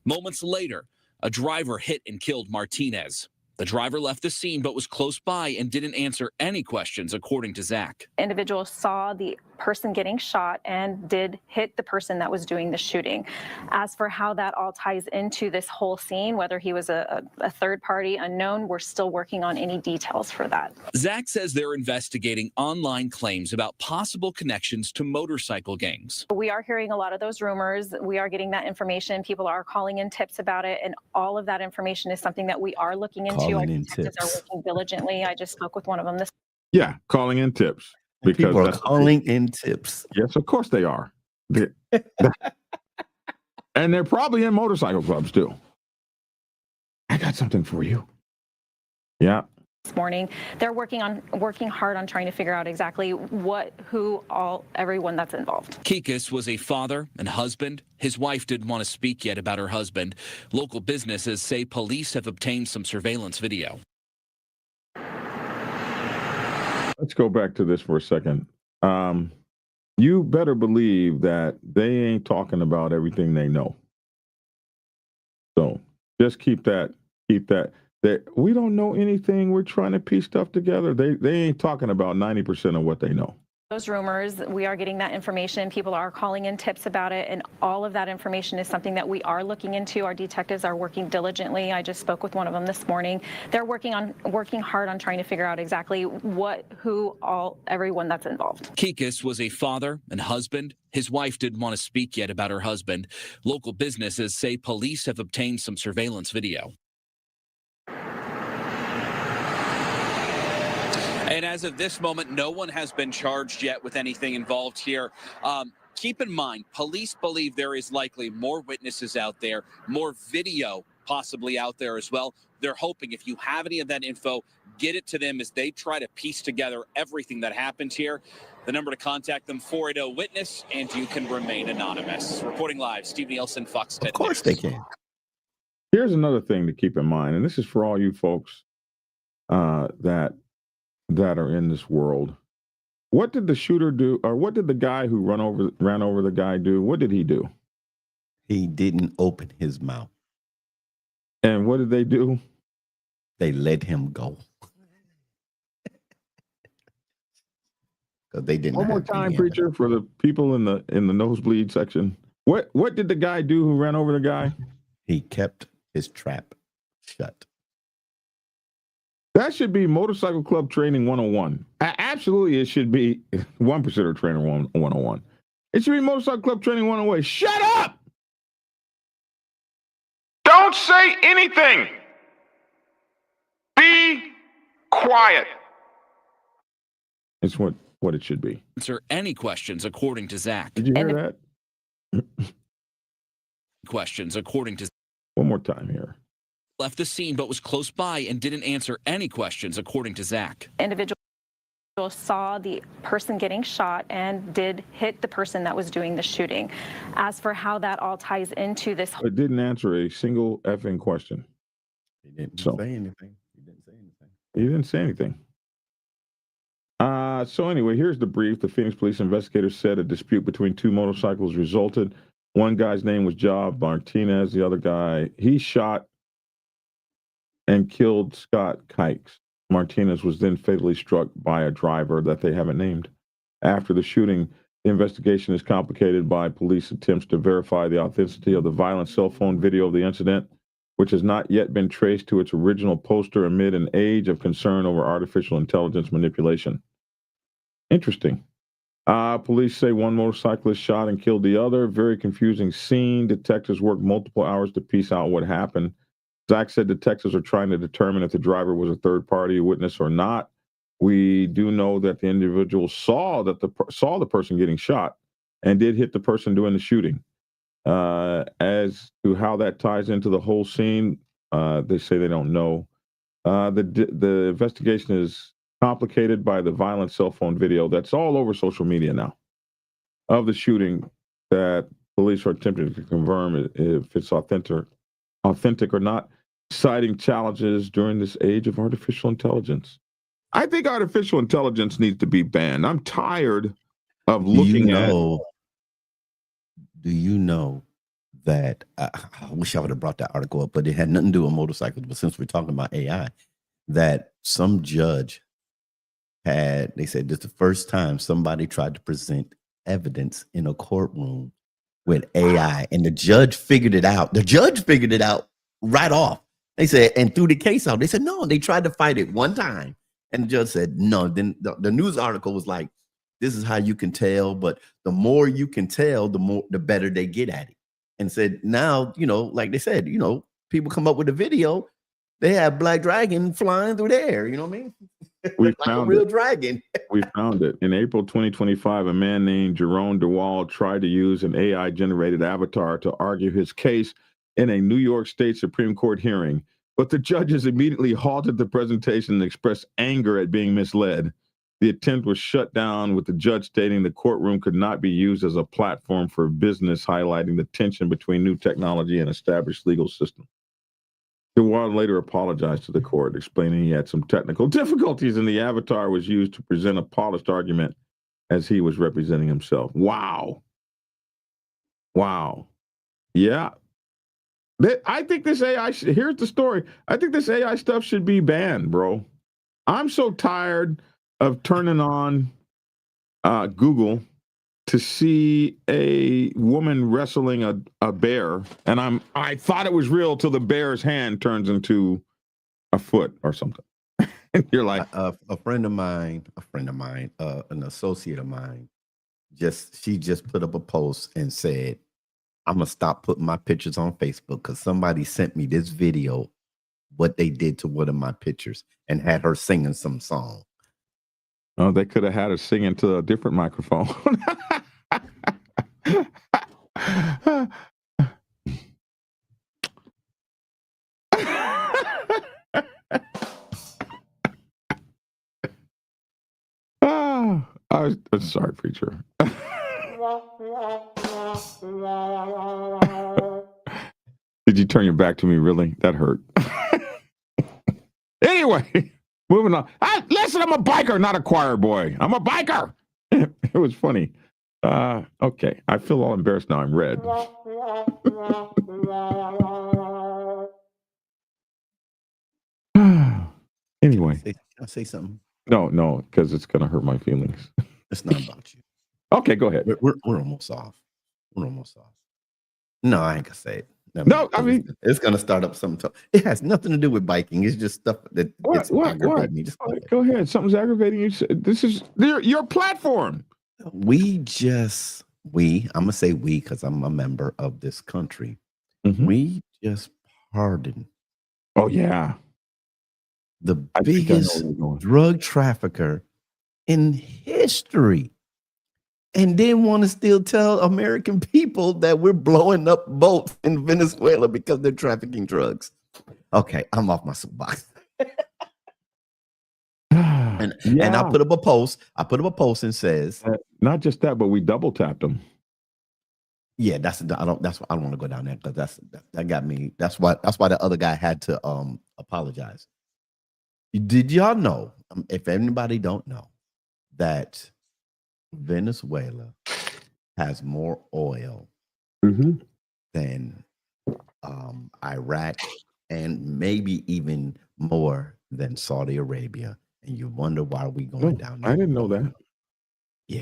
Moments later, a driver hit and killed Martinez. The driver left the scene but was close by and didn't answer any questions, according to Zach. Individuals saw the person getting shot and did hit the person that was doing the shooting. As for how that all ties into this whole scene, whether he was a third party unknown, we're still working on any details for that. Zach says they're investigating online claims about possible connections to motorcycle gangs. We are hearing a lot of those rumors. We are getting that information. People are calling in tips about it, and all of that information is something that we are looking into. Our detectives are working diligently. I just spoke with one of them this. Yeah, calling in tips. Because people are calling in tips. Yes, of course they are. And they're probably in motorcycle clubs too. I got something for you. Yeah. This morning, they're working hard on trying to figure out exactly everyone that's involved. Kikas was a father and husband. His wife didn't want to speak yet about her husband. Local businesses say police have obtained some surveillance video. Let's go back to this for a second. You better believe that they ain't talking about everything they know. So just keep that we don't know anything. We're trying to piece stuff together. They ain't talking about 90% of what they know. those rumors. We are getting that information. People are calling in tips about it, and all of that information is something that we are looking into. Our detectives are working diligently. I just spoke with one of them this morning. They're working hard on trying to figure out exactly everyone that's involved. Kikis was a father and husband. His wife didn't want to speak yet about her husband. Local businesses say police have obtained some surveillance video. And as of this moment, no one has been charged yet with anything involved here. Keep in mind, police believe there is likely more witnesses out there, more video possibly out there as well. They're hoping if you have any of that info, get it to them as they try to piece together everything that happened here. The number to contact them, 480-WITNESS, and you can remain anonymous. Reporting live, Steve Nielsen, Fox 10 Of course News. they can. Here's another thing to keep in mind, and this is for all you folks that are in this world. What did the shooter do, or what did the guy who ran over the guy do? What did he do? He didn't open his mouth. And what did they do? They let him go. Because they didn't. One more time, preacher, for the people in the nosebleed section. What did the guy do who ran over the guy? He kept his trap shut. That should be Motorcycle Club Training 101. Absolutely, it should be 1% Trainer 101. It should be Motorcycle Club Training 101. Shut up! Don't say anything. Be quiet. It's what it should be. Answer any questions according to Zach. Did you hear that? Questions according to One more time here. Left the scene but was close by and didn't answer any questions according to Zach. Individuals saw the person getting shot and did hit the person that was doing the shooting. As for how that all ties into this, It didn't answer a single effing question. He didn't So- say anything. He didn't say anything. He didn't say anything. So anyway, here's the brief. The Phoenix police investigators said a dispute between two motorcycles resulted. One guy's name was Job Martinez. The other guy, he shot and killed Scott Kikes. Martinez was then fatally struck by a driver that they haven't named. After the shooting, the investigation is complicated by police attempts to verify the authenticity of the violent cell phone video of the incident, which has not yet been traced to its original poster amid an age of concern over artificial intelligence manipulation. Interesting. Police say one motorcyclist shot and killed the other. Very confusing scene. Detectives worked multiple hours to piece out what happened. Zach said detectives are trying to determine if the driver was a third-party witness or not. We do know that the individual saw the person getting shot and did hit the person doing the shooting. As to how that ties into the whole scene, they say they don't know. The investigation is complicated by the violent cell phone video that's all over social media now of the shooting that police are attempting to confirm if it's authentic or not, citing challenges during this age of artificial intelligence. I think artificial intelligence needs to be banned. I'm tired of looking at. Do you know that I wish I would have brought that article up, but it had nothing to do with motorcycles. But since we're talking about AI, that some judge they said this is the first time somebody tried to present evidence in a courtroom with AI, and the judge figured it out. The judge figured it out right off. They said, and threw the case out. They said, no, they tried to fight it one time. And the judge said, no. Then the news article was like, this is how you can tell. But the more you can tell, the better they get at it. And said, now, like they said, people come up with a video. They have Black Dragon flying through the air. You know what I mean? We like found a real it. dragon. We found it. In April 2025, a man named Jerome DeWall tried to use an AI-generated avatar to argue his case in a New York State Supreme Court hearing. But the judges immediately halted the presentation and expressed anger at being misled. The attempt was shut down, with the judge stating the courtroom could not be used as a platform for business, highlighting the tension between new technology and established legal system. DeWall later apologized to the court, explaining he had some technical difficulties and the avatar was used to present a polished argument as he was representing himself. Wow. Yeah. I think this AI, here's the story. I think this AI stuff should be banned, bro. I'm so tired of turning on Google to see a woman wrestling a bear, and I thought it was real till the bear's hand turns into a foot or something. And you're like, a friend of mine, an associate of mine, she just put up a post and said, I'm gonna stop putting my pictures on Facebook because somebody sent me this video, what they did to one of my pictures, and had her singing some song. oh, they could have had her sing into a different microphone. I'm sorry, preacher. Did you turn your back to me? Really? That hurt. Anyway, moving on. Listen, I'm a biker, not a choir boy. I'm a biker. It was funny. Okay, I feel all embarrassed now. I'm red. Anyway. Can I say something? No, because it's going to hurt my feelings. It's not about you. Okay, go ahead. We're almost off. We're almost off. No, I ain't gonna say it. No, I mean, it's gonna start up something. It has nothing to do with biking. It's just stuff that aggravating me. Just go ahead. Something's aggravating you. This is your platform. I'm gonna say we because I'm a member of this country. Mm-hmm. We just pardoned. Oh yeah, the biggest drug trafficker in history, and then want to still tell American people that we're blowing up boats in Venezuela because they're trafficking drugs. Okay, I'm off my soapbox. And I put up a post. And says, not just that, but we double tapped them. Yeah, I don't want to go down there because that got me. That's why the other guy had to apologize. Did y'all know? If anybody don't know, that Venezuela has more oil than Iraq, and maybe even more than Saudi Arabia. And you wonder why we going down there. I didn't know that. Yeah,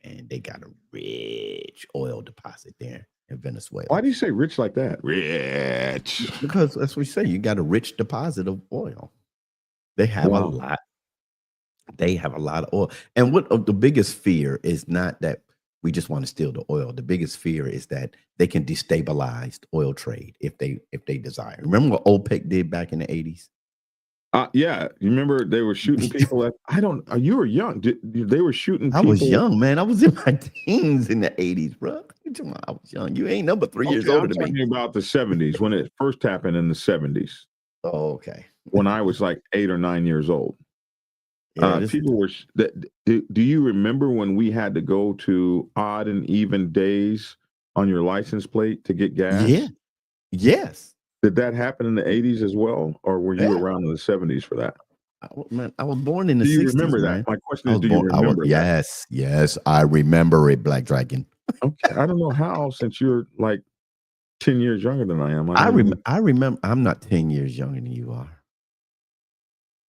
and they got a rich oil deposit there in Venezuela. Why do you say rich like that? Rich. Because that's what we say. You got a rich deposit of oil. They have a lot. They have a lot of oil. And what the biggest fear is not that we just want to steal the oil. The biggest fear is that they can destabilize the oil trade if they desire. Remember what OPEC did back in the 80s? Yeah, you remember they were shooting people at. You were young. They were shooting people. I was young, man. I was in my teens in the 80s, bro. I was young. You ain't number 3 years older than me. I'm talking about the 70s when it first happened in the 70s. Oh, okay. When I was like 8 or 9 years old. Yeah, people were. Do you remember when we had to go to odd and even days on your license plate to get gas? Yeah. Yes. Did that happen in the 80s as well, or were you around in the 70s for that? I was born in the 60s. Do you remember that? My question is, do you remember that? Yes, I remember it, Black Dragon. Okay, I don't know how, since you're like 10 years younger than I am. I remember. I'm not 10 years younger than you are.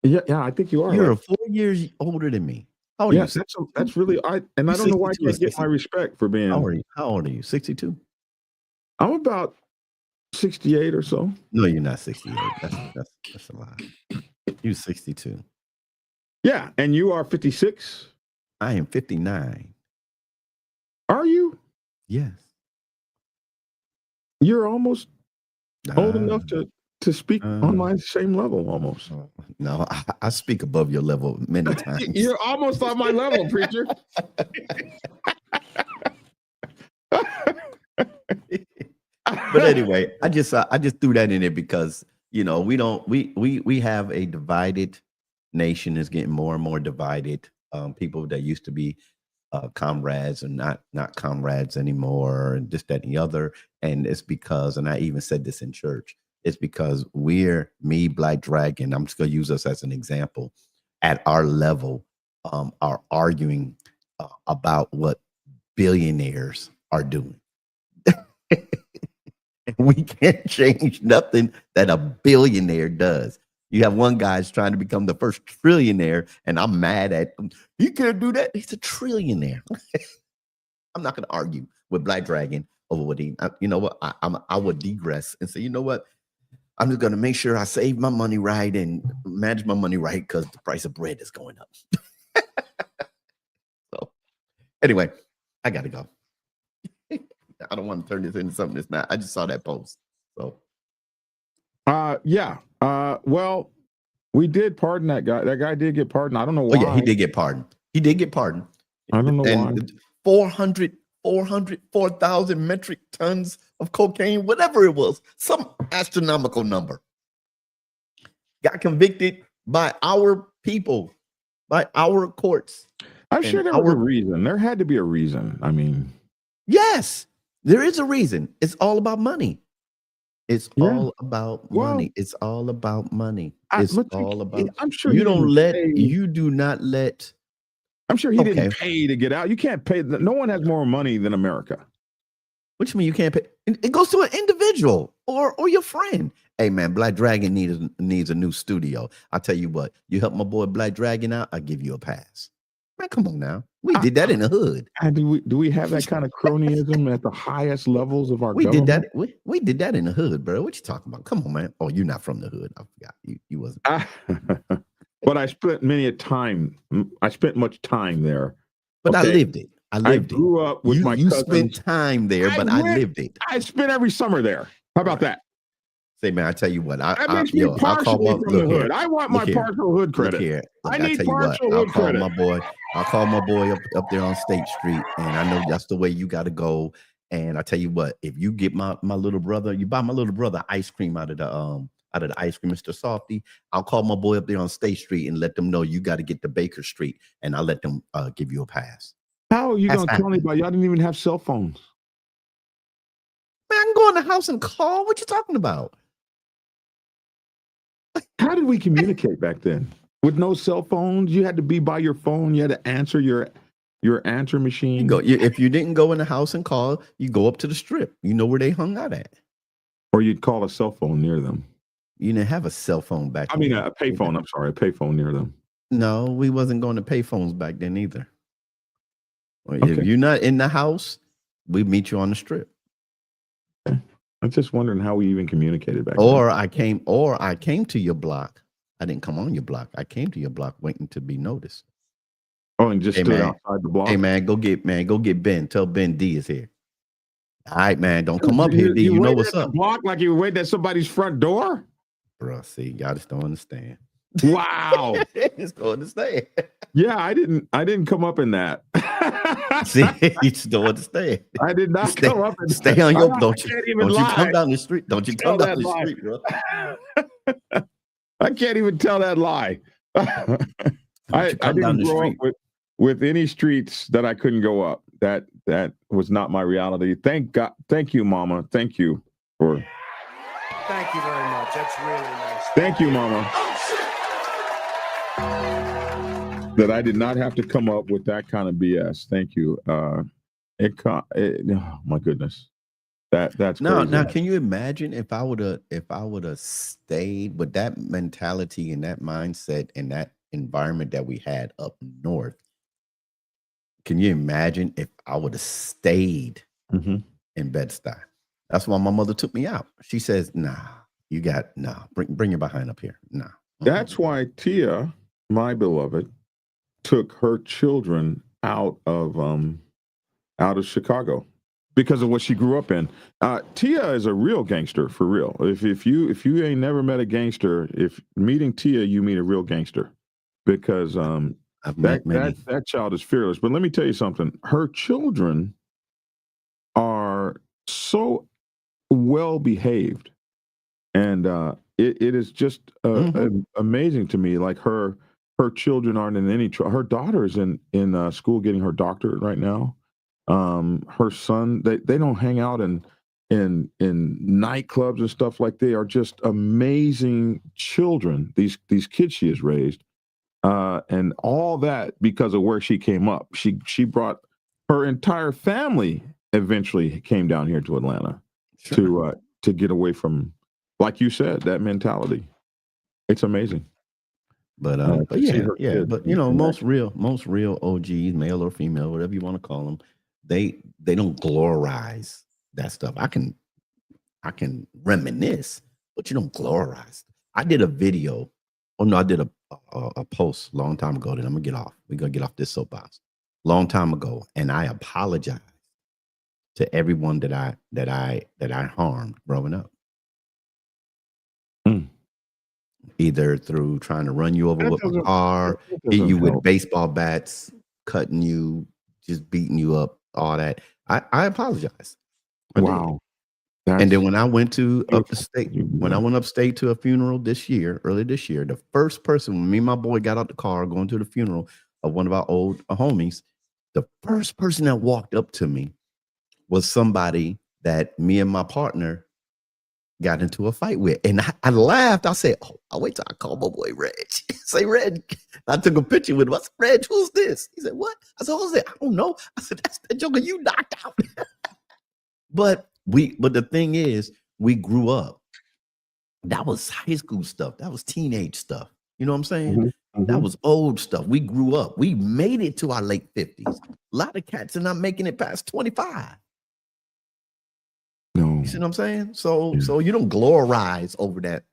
Yeah, I think you are. You're 4 years older than me. How old are you? That's really. I don't know why I can't get my respect for being. How old are you? 62. I'm about 68 or so. No, you're not 68. That's a lie. You're 62. Yeah, and you are 56. I am 59. Are you? Yes. You're almost old enough to speak on my same level, almost. No, I speak above your level many times. You're almost on my level, preacher. But anyway, I just threw that in there because we have a divided nation is getting more and more divided. People that used to be comrades are not comrades anymore, and this, that, and the other. And it's because, and I even said this in church, it's because Black Dragon, I'm just gonna use us as an example, at our level, are arguing about what billionaires are doing. We can't change nothing that a billionaire does. You have one guy's trying to become the first trillionaire, and I'm mad at him. He can't do that. He's a trillionaire. I'm not going to argue with Black Dragon over what he. You know what? I would digress and say, you know what? I'm just going to make sure I save my money right and manage my money right because the price of bread is going up. So, anyway, I got to go. I don't want to turn this into something that's not. I just saw that post. So, yeah. Well, we did pardon that guy. That guy did get pardoned. I don't know why. Oh yeah, he did get pardoned. He did get pardoned. I don't know why. 4,000 metric tons of cocaine, whatever it was, some astronomical number. Got convicted by our people, by our courts. I'm sure there was a reason. There had to be a reason. I mean, yes, there is a reason. It's all about money. It's all about money. It's all about money. It's all about. I'm sure you don't let. You do not let. I'm sure he didn't pay to get out. You can't pay. No one has more money than America. What you mean you can't pay? It goes to an individual or your friend. Hey man, Black Dragon needs a new studio. I'll tell you what. You help my boy Black Dragon out, I'll give you a pass. Man, come on now. We did that in the hood. And do we have that kind of cronyism at the highest levels of our government? Did that. We did that in the hood, bro. What you talking about? Come on, man. Oh, you're not from the hood. I forgot. You wasn't. But I spent I spent much time there. But I lived it. I grew up with my cousins. You spent time there, but I lived it. I spent every summer there. How about that? Say, man, I tell you what. That makes me partially from the hood. I want my partial hood credit. I need partial hood credit. I'll call my boy up there on State Street, and I know that's the way you got to go. And I tell you what, if you get my little brother, you buy my little brother ice cream out of the ice cream, Mr. Softy, I'll call my boy up there on State Street and let them know you got to get to Baker Street, and I'll let them give you a pass. How are you going to tell anybody? Y'all didn't even have cell phones. Man, I can go in the house and call. What you talking about? How did we communicate back then? With no cell phones, you had to be by your phone. You had to answer your answer machine. If you didn't go in the house and call, you go up to the strip. You know where they hung out at. Or you'd call a cell phone near them. You didn't have a cell phone back then. I mean, a payphone. I'm sorry, a payphone near them. No, we wasn't going to payphones back then either. If you're not in the house, we meet you on the strip. Okay. I'm just wondering how we even communicated back then. I came to your block. I didn't come on your block. I came to your block waiting to be noticed. Oh, and just stood outside the block. Hey man, go get Ben. Tell Ben D is here. All right, man. Don't come up here, D. You know what's up. Block like you were waiting at somebody's front door? Bro, see, y'all just don't understand. Wow. Just don't understand. Yeah, I didn't come up in that. See, you just don't understand. I did not come up in stay on your don't you come down the street. Don't you come down the street, bro. I can't even tell that lie. I didn't grow up with any streets that I couldn't go up. That was not my reality. Thank God. Thank you, Mama. Thank you for. Thank you very much. That's really nice. Thank you, Mama. That I did not have to come up with that kind of BS. Thank you. Oh my goodness. That's crazy. Now can you imagine if I would have stayed with that mentality and that mindset and that environment that we had up north? Can you imagine if I would have stayed in Bed-Stuy? That's why my mother took me out. She says, bring your behind up here. Nah. That's why Tia, my beloved, took her children out of Chicago because of what she grew up in. Tia is a real gangster for real. If you ain't never met a gangster, if meeting Tia, you meet a real gangster because that child is fearless. But let me tell you something. Her children are so well behaved, and it is just amazing to me. Like her children aren't in any trouble. Her daughter is in school getting her doctorate right now. Her son, they don't hang out in nightclubs and stuff like they are just amazing children. These kids she has raised, and all that because of where she came up. She brought her entire family. Eventually, came down here to Atlanta to get away from, like you said, that mentality. It's amazing. But To see yeah, her yeah. kids But be most real OGs, male or female, whatever you want to call them, they don't glorize that stuff. I can reminisce, but you don't glorize. I did a video. Oh no, I did a post a long time ago. Then I'm gonna get off. We're gonna get off this soapbox. Long time ago, and I apologize to everyone that I harmed growing up. Mm. Either through trying to run you over That with my doesn't- car, that hit doesn't you with help. baseball bats, cutting you, just beating you up, all that. I apologize. I did. Wow. And then when I went to beautiful. upstate, You do when I that. went upstate to a funeral early this year, the first person, when me and my boy got out the car going to the funeral of one of our old homies, the first person that walked up to me was somebody that me and my partner got into a fight with. And I laughed. I said, oh, I'll wait till I call my boy Reg. Say, Reg. I took a picture with him. I said, Reg, who's this? He said, what? I said, who's that? I don't know. I said, that's the joker you knocked out. But the thing is, we grew up. That was high school stuff. That was teenage stuff. You know what I'm saying? That was old stuff. We grew up. We made it to our late 50s. A lot of cats are not making it past 25. No. You see what I'm saying? So you don't glorize over that.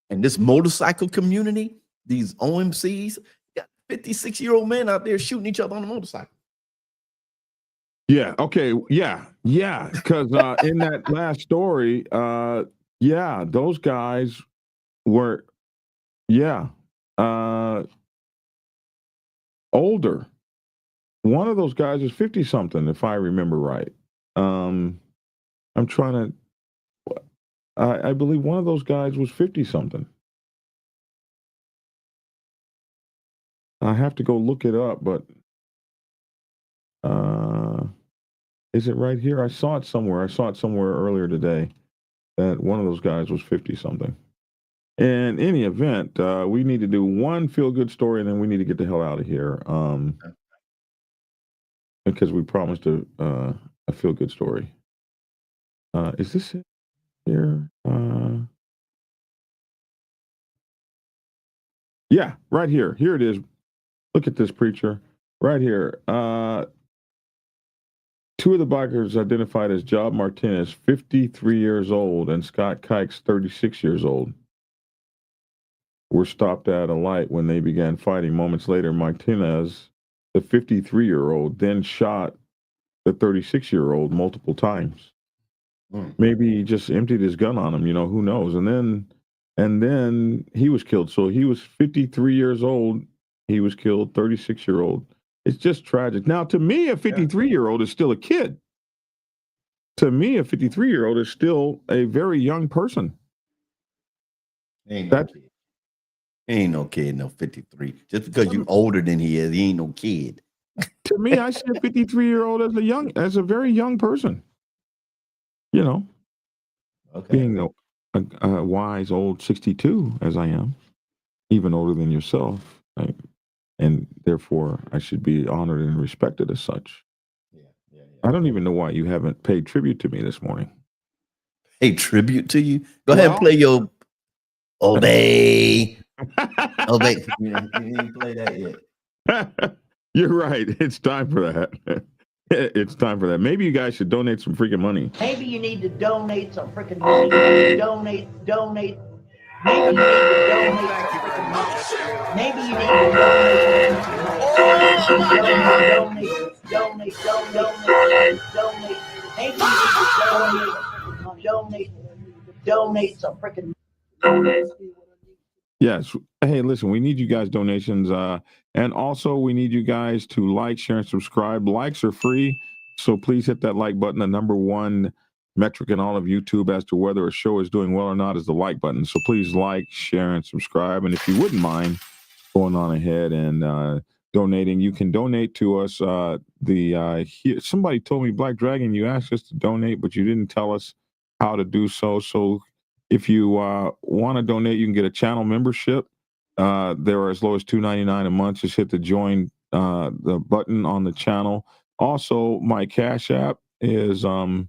And this motorcycle community, these OMCs, got 56-year-old men out there shooting each other on a motorcycle. Yeah. Okay. Yeah. Yeah. Because in that last story, yeah, those guys were, older. One of those guys was 50 something, if I remember right. I'm trying to. I believe one of those guys was 50 something. I have to go look it up, but is it right here? I saw it somewhere. I saw it somewhere earlier today that one of those guys was 50 something. In any event, we need to do one feel good story and then we need to get the hell out of here. Because we promised a feel good story. Is this it here? Yeah, right here. Here it is. Look at this, preacher. Right here. Two of the bikers identified as Job Martinez, 53 years old, and Scott Kikes, 36 years old, were stopped at a light when they began fighting. Moments later, Martinez, the 53-year-old, then shot the 36-year-old multiple times. Maybe he just emptied his gun on him, who knows? And then he was killed. So he was 53 years old. He was killed, 36-year-old. It's just tragic. Now, to me, a 53-year-old is still a kid. To me, a 53-year-old is still a very young person. Ain't no kid, no 53. Just because you're older than he is, he ain't no kid. To me, I see a 53-year-old as a very young person. Okay. Being a wise old 62 as I am, even older than yourself, and therefore I should be honored and respected as such. Yeah. I don't even know why you haven't paid tribute to me this morning. Pay tribute to you? Go ahead and play your Obey. Obey. You didn't play that yet. You're right. It's time for that. It's time for that. Maybe you guys should donate some freaking money. Maybe you need to donate some freaking money. Donate. Maybe you need to donate some freaking money. Maybe you need to donate some freaking money. Donate. Maybe you need to donate some freaking money. Yes. Hey, listen, we need you guys' donations. And also, we need you guys to like, share, and subscribe. Likes are free. So please hit that like button. The number one metric in all of YouTube as to whether a show is doing well or not is the like button. So please like, share, and subscribe. And if you wouldn't mind going on ahead and donating, you can donate to us. Somebody told me, Black Dragon, you asked us to donate, but you didn't tell us how to do so. So if you want to donate, you can get a channel membership. They're as low as $2.99 a month. Just hit the join the button on the channel. Also, my Cash App is you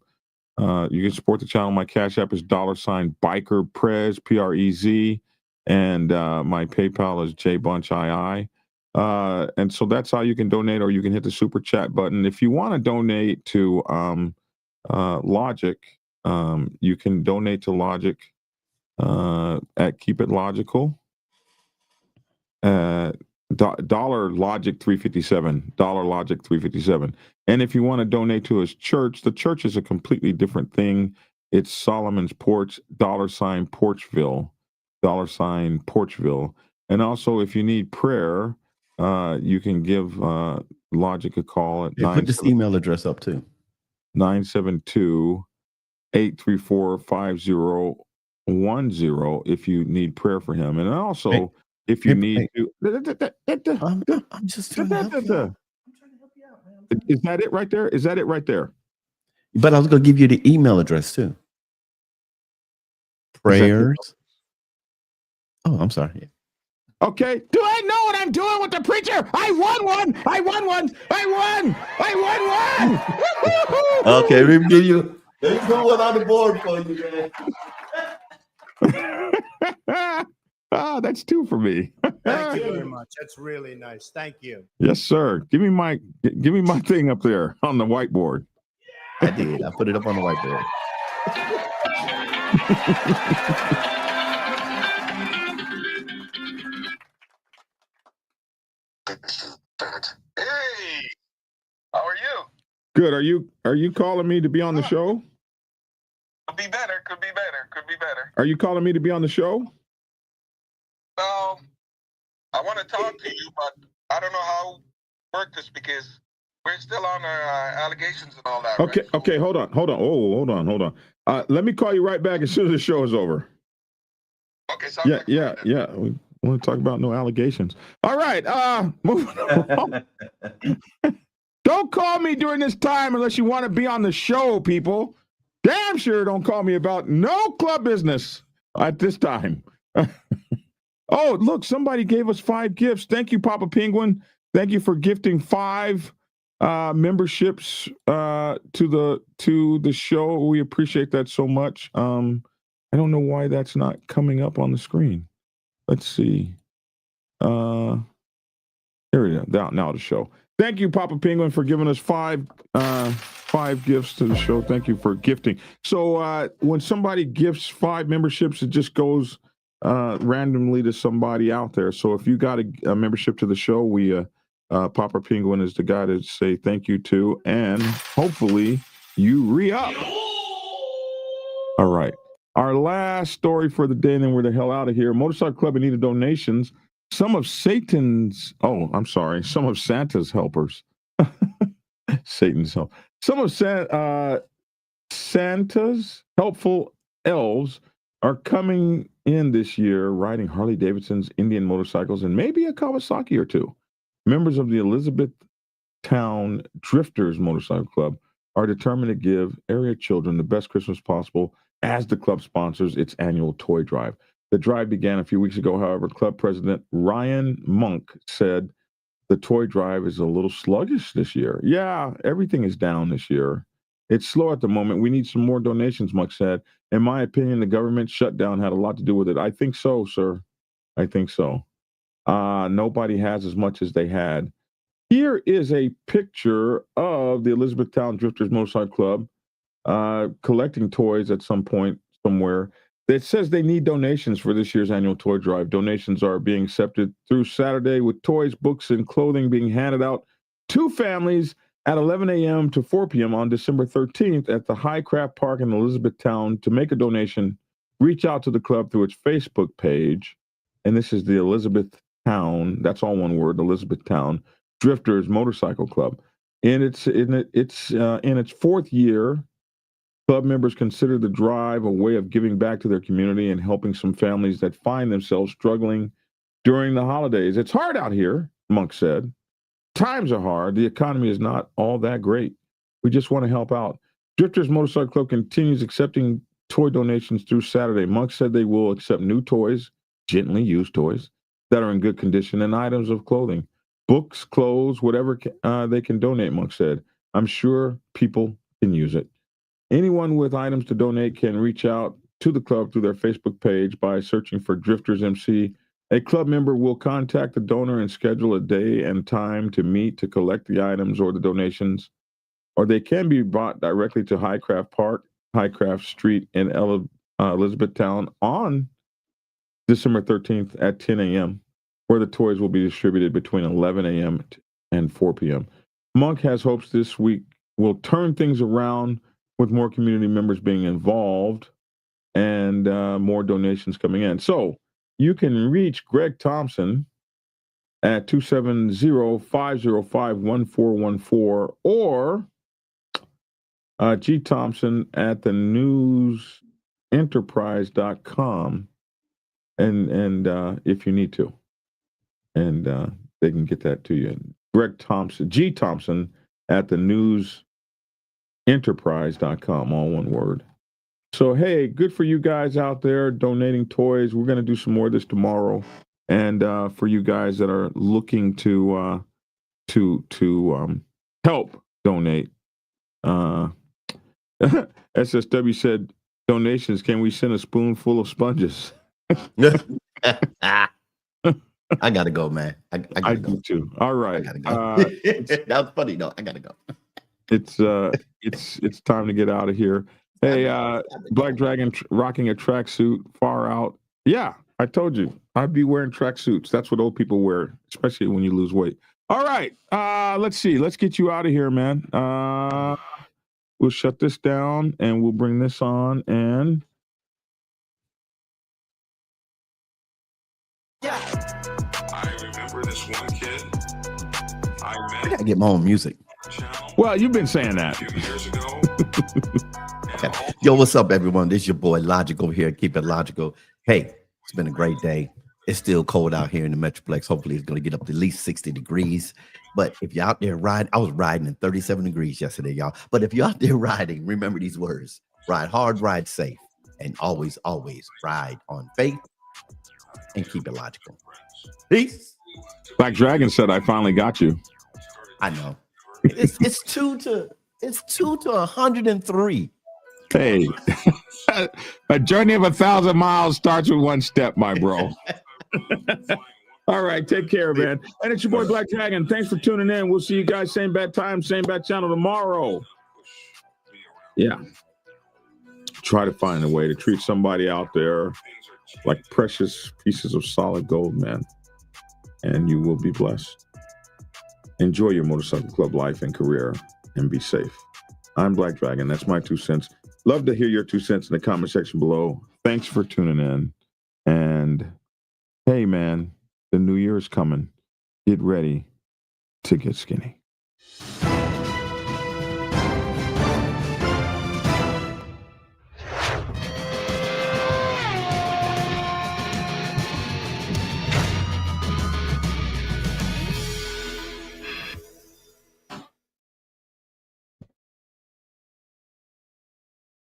can support the channel. My Cash App is $Biker Prez, Prez. and my PayPal is jbunchii. And so that's how you can donate, or you can hit the super chat button. If you want to donate to Logic, you can donate to Logic at Keep It Logical. Dollar Logic 357, Dollar Logic 357. And if you want to donate to his church, the church is a completely different thing. It's Solomon's Porch, $Porchville, $Porchville. And also, if you need prayer, you can give Logic a call at put this email address up too. 972-834-5010 if you need prayer for him. And also, if you need to, I'm just trying to help you out. Is that it right there? Is that it right there? But I was going to give you the email address too. Prayers. Oh, I'm sorry. Yeah. Okay. Do I know what I'm doing with the preacher? I won one. I won one. I won one. Okay, let me give you. Let me put one on the board for you, man. That's two for me. Thank you very much. That's really nice. Thank you. Yes, sir. Give me my thing up there on the whiteboard. I did. I put it up on the whiteboard. Hey, how are you? Good. Are you calling me to be on the show? Could be better. Are you calling me to be on the show? Well, I want to talk to you, but I don't know how to work this because we're still on our allegations and all that. Okay. Right? Okay. Hold on. Oh, hold on. Let me call you right back as soon as the show is over. Okay. Yeah. We want to talk about no allegations. All right. Moving on. Don't call me during this time unless you want to be on the show, people. Damn sure don't call me about no club business at this time. Oh, look, somebody gave us 5 gifts. Thank you, Papa Penguin. Thank you for gifting 5 memberships to the show. We appreciate that so much. I don't know why that's not coming up on the screen. Let's see. Here we go. Now the show. Thank you, Papa Penguin, for giving us 5 gifts to the show. Thank you for gifting. So when somebody gifts 5 memberships, it just goes randomly to somebody out there. So if you got a membership to the show, we Papa Penguin is the guy to say thank you to, and hopefully you re-up. All right. Our last story for the day, and then we're the hell out of here. Motorcycle Club in need of donations. Some of Santa's helpers. Satan's help. Some of Santa's helpful elves are coming in this year riding Harley Davidson's Indian motorcycles and maybe a Kawasaki or two. Members of the Elizabethtown Drifters Motorcycle Club are determined to give area children the best Christmas possible as the club sponsors its annual toy drive. The drive began a few weeks ago. However, club president Ryan Monk said the toy drive is a little sluggish this year. Yeah, everything is down this year. It's slow at the moment. We need some more donations, Monk said. In my opinion, the government shutdown had a lot to do with it. I think so, sir. I think so. Nobody has as much as they had. Here is a picture of the Elizabethtown Drifters Motorcycle Club collecting toys at some point somewhere. It says they need donations for this year's annual toy drive. Donations are being accepted through Saturday, with toys, books, and clothing being handed out to families at 11 a.m. to 4 p.m. on December 13th at the Highcraft Park in Elizabethtown. To make a donation, reach out to the club through its Facebook page. And this is the Elizabethtown, that's all one word, Elizabethtown Drifters Motorcycle Club. In its 4th year, club members consider the drive a way of giving back to their community and helping some families that find themselves struggling during the holidays. It's hard out here, Monk said. Times are hard. The economy is not all that great. We just want to help out. Drifters Motorcycle Club continues accepting toy donations through Saturday. Monk said they will accept new toys, gently used toys, that are in good condition, and items of clothing. Books, clothes, whatever they can donate, Monk said. I'm sure people can use it. Anyone with items to donate can reach out to the club through their Facebook page by searching for Drifters MC. A club member will contact the donor and schedule a day and time to meet to collect the items or the donations, or they can be brought directly to Highcraft Park, Highcraft Street in Elizabethtown on December 13th at 10 a.m., where the toys will be distributed between 11 a.m. and 4 p.m. Monk has hopes this week will turn things around with more community members being involved and more donations coming in. So you can reach Greg Thompson at 270-505-1414 or G. Thompson at the newsenterprise.com and if you need to. And they can get that to you. Greg Thompson, G. Thompson at the newsenterprise.com, all one word. So, hey, good for you guys out there donating toys. We're going to do some more of this tomorrow. And for you guys that are looking to help donate, SSW said, donations, can we send a spoonful of sponges? I got to go, man. I gotta go. do too. All right. I gotta go. That was funny, though. I got to go. It's time to get out of here. Hey, Black Dragon rocking a tracksuit, far out. Yeah, I told you. I'd be wearing tracksuits. That's what old people wear, especially when you lose weight. All right. Let's see. Let's get you out of here, man. We'll shut this down and we'll bring this on and I remember this one kid I gotta get my own music. Well, you've been saying that. 2 years ago. Okay. Yo, what's up, everyone? This is your boy Logic over here. Keep it logical. Hey, it's been a great day. It's still cold out here in the Metroplex. Hopefully, it's going to get up to at least 60 degrees. But if you're out there riding, I was riding in 37 degrees yesterday, y'all. But if you're out there riding, remember these words: ride hard, ride safe, and always, always ride on faith and keep it logical. Peace. Black Dragon said, I finally got you. I know. It's 2 to 103. Hey, a journey of 1,000 miles starts with one step, my bro. All right, take care, man. And it's your boy Black Dragon. Thanks for tuning in. We'll see you guys same bad time, same bad channel tomorrow. Yeah. Try to find a way to treat somebody out there like precious pieces of solid gold, man. And you will be blessed. Enjoy your motorcycle club life and career and be safe. I'm Black Dragon. That's my 2 cents. Love to hear your 2 cents in the comment section below. Thanks for tuning in. And hey, man, the new year is coming. Get ready to get skinny.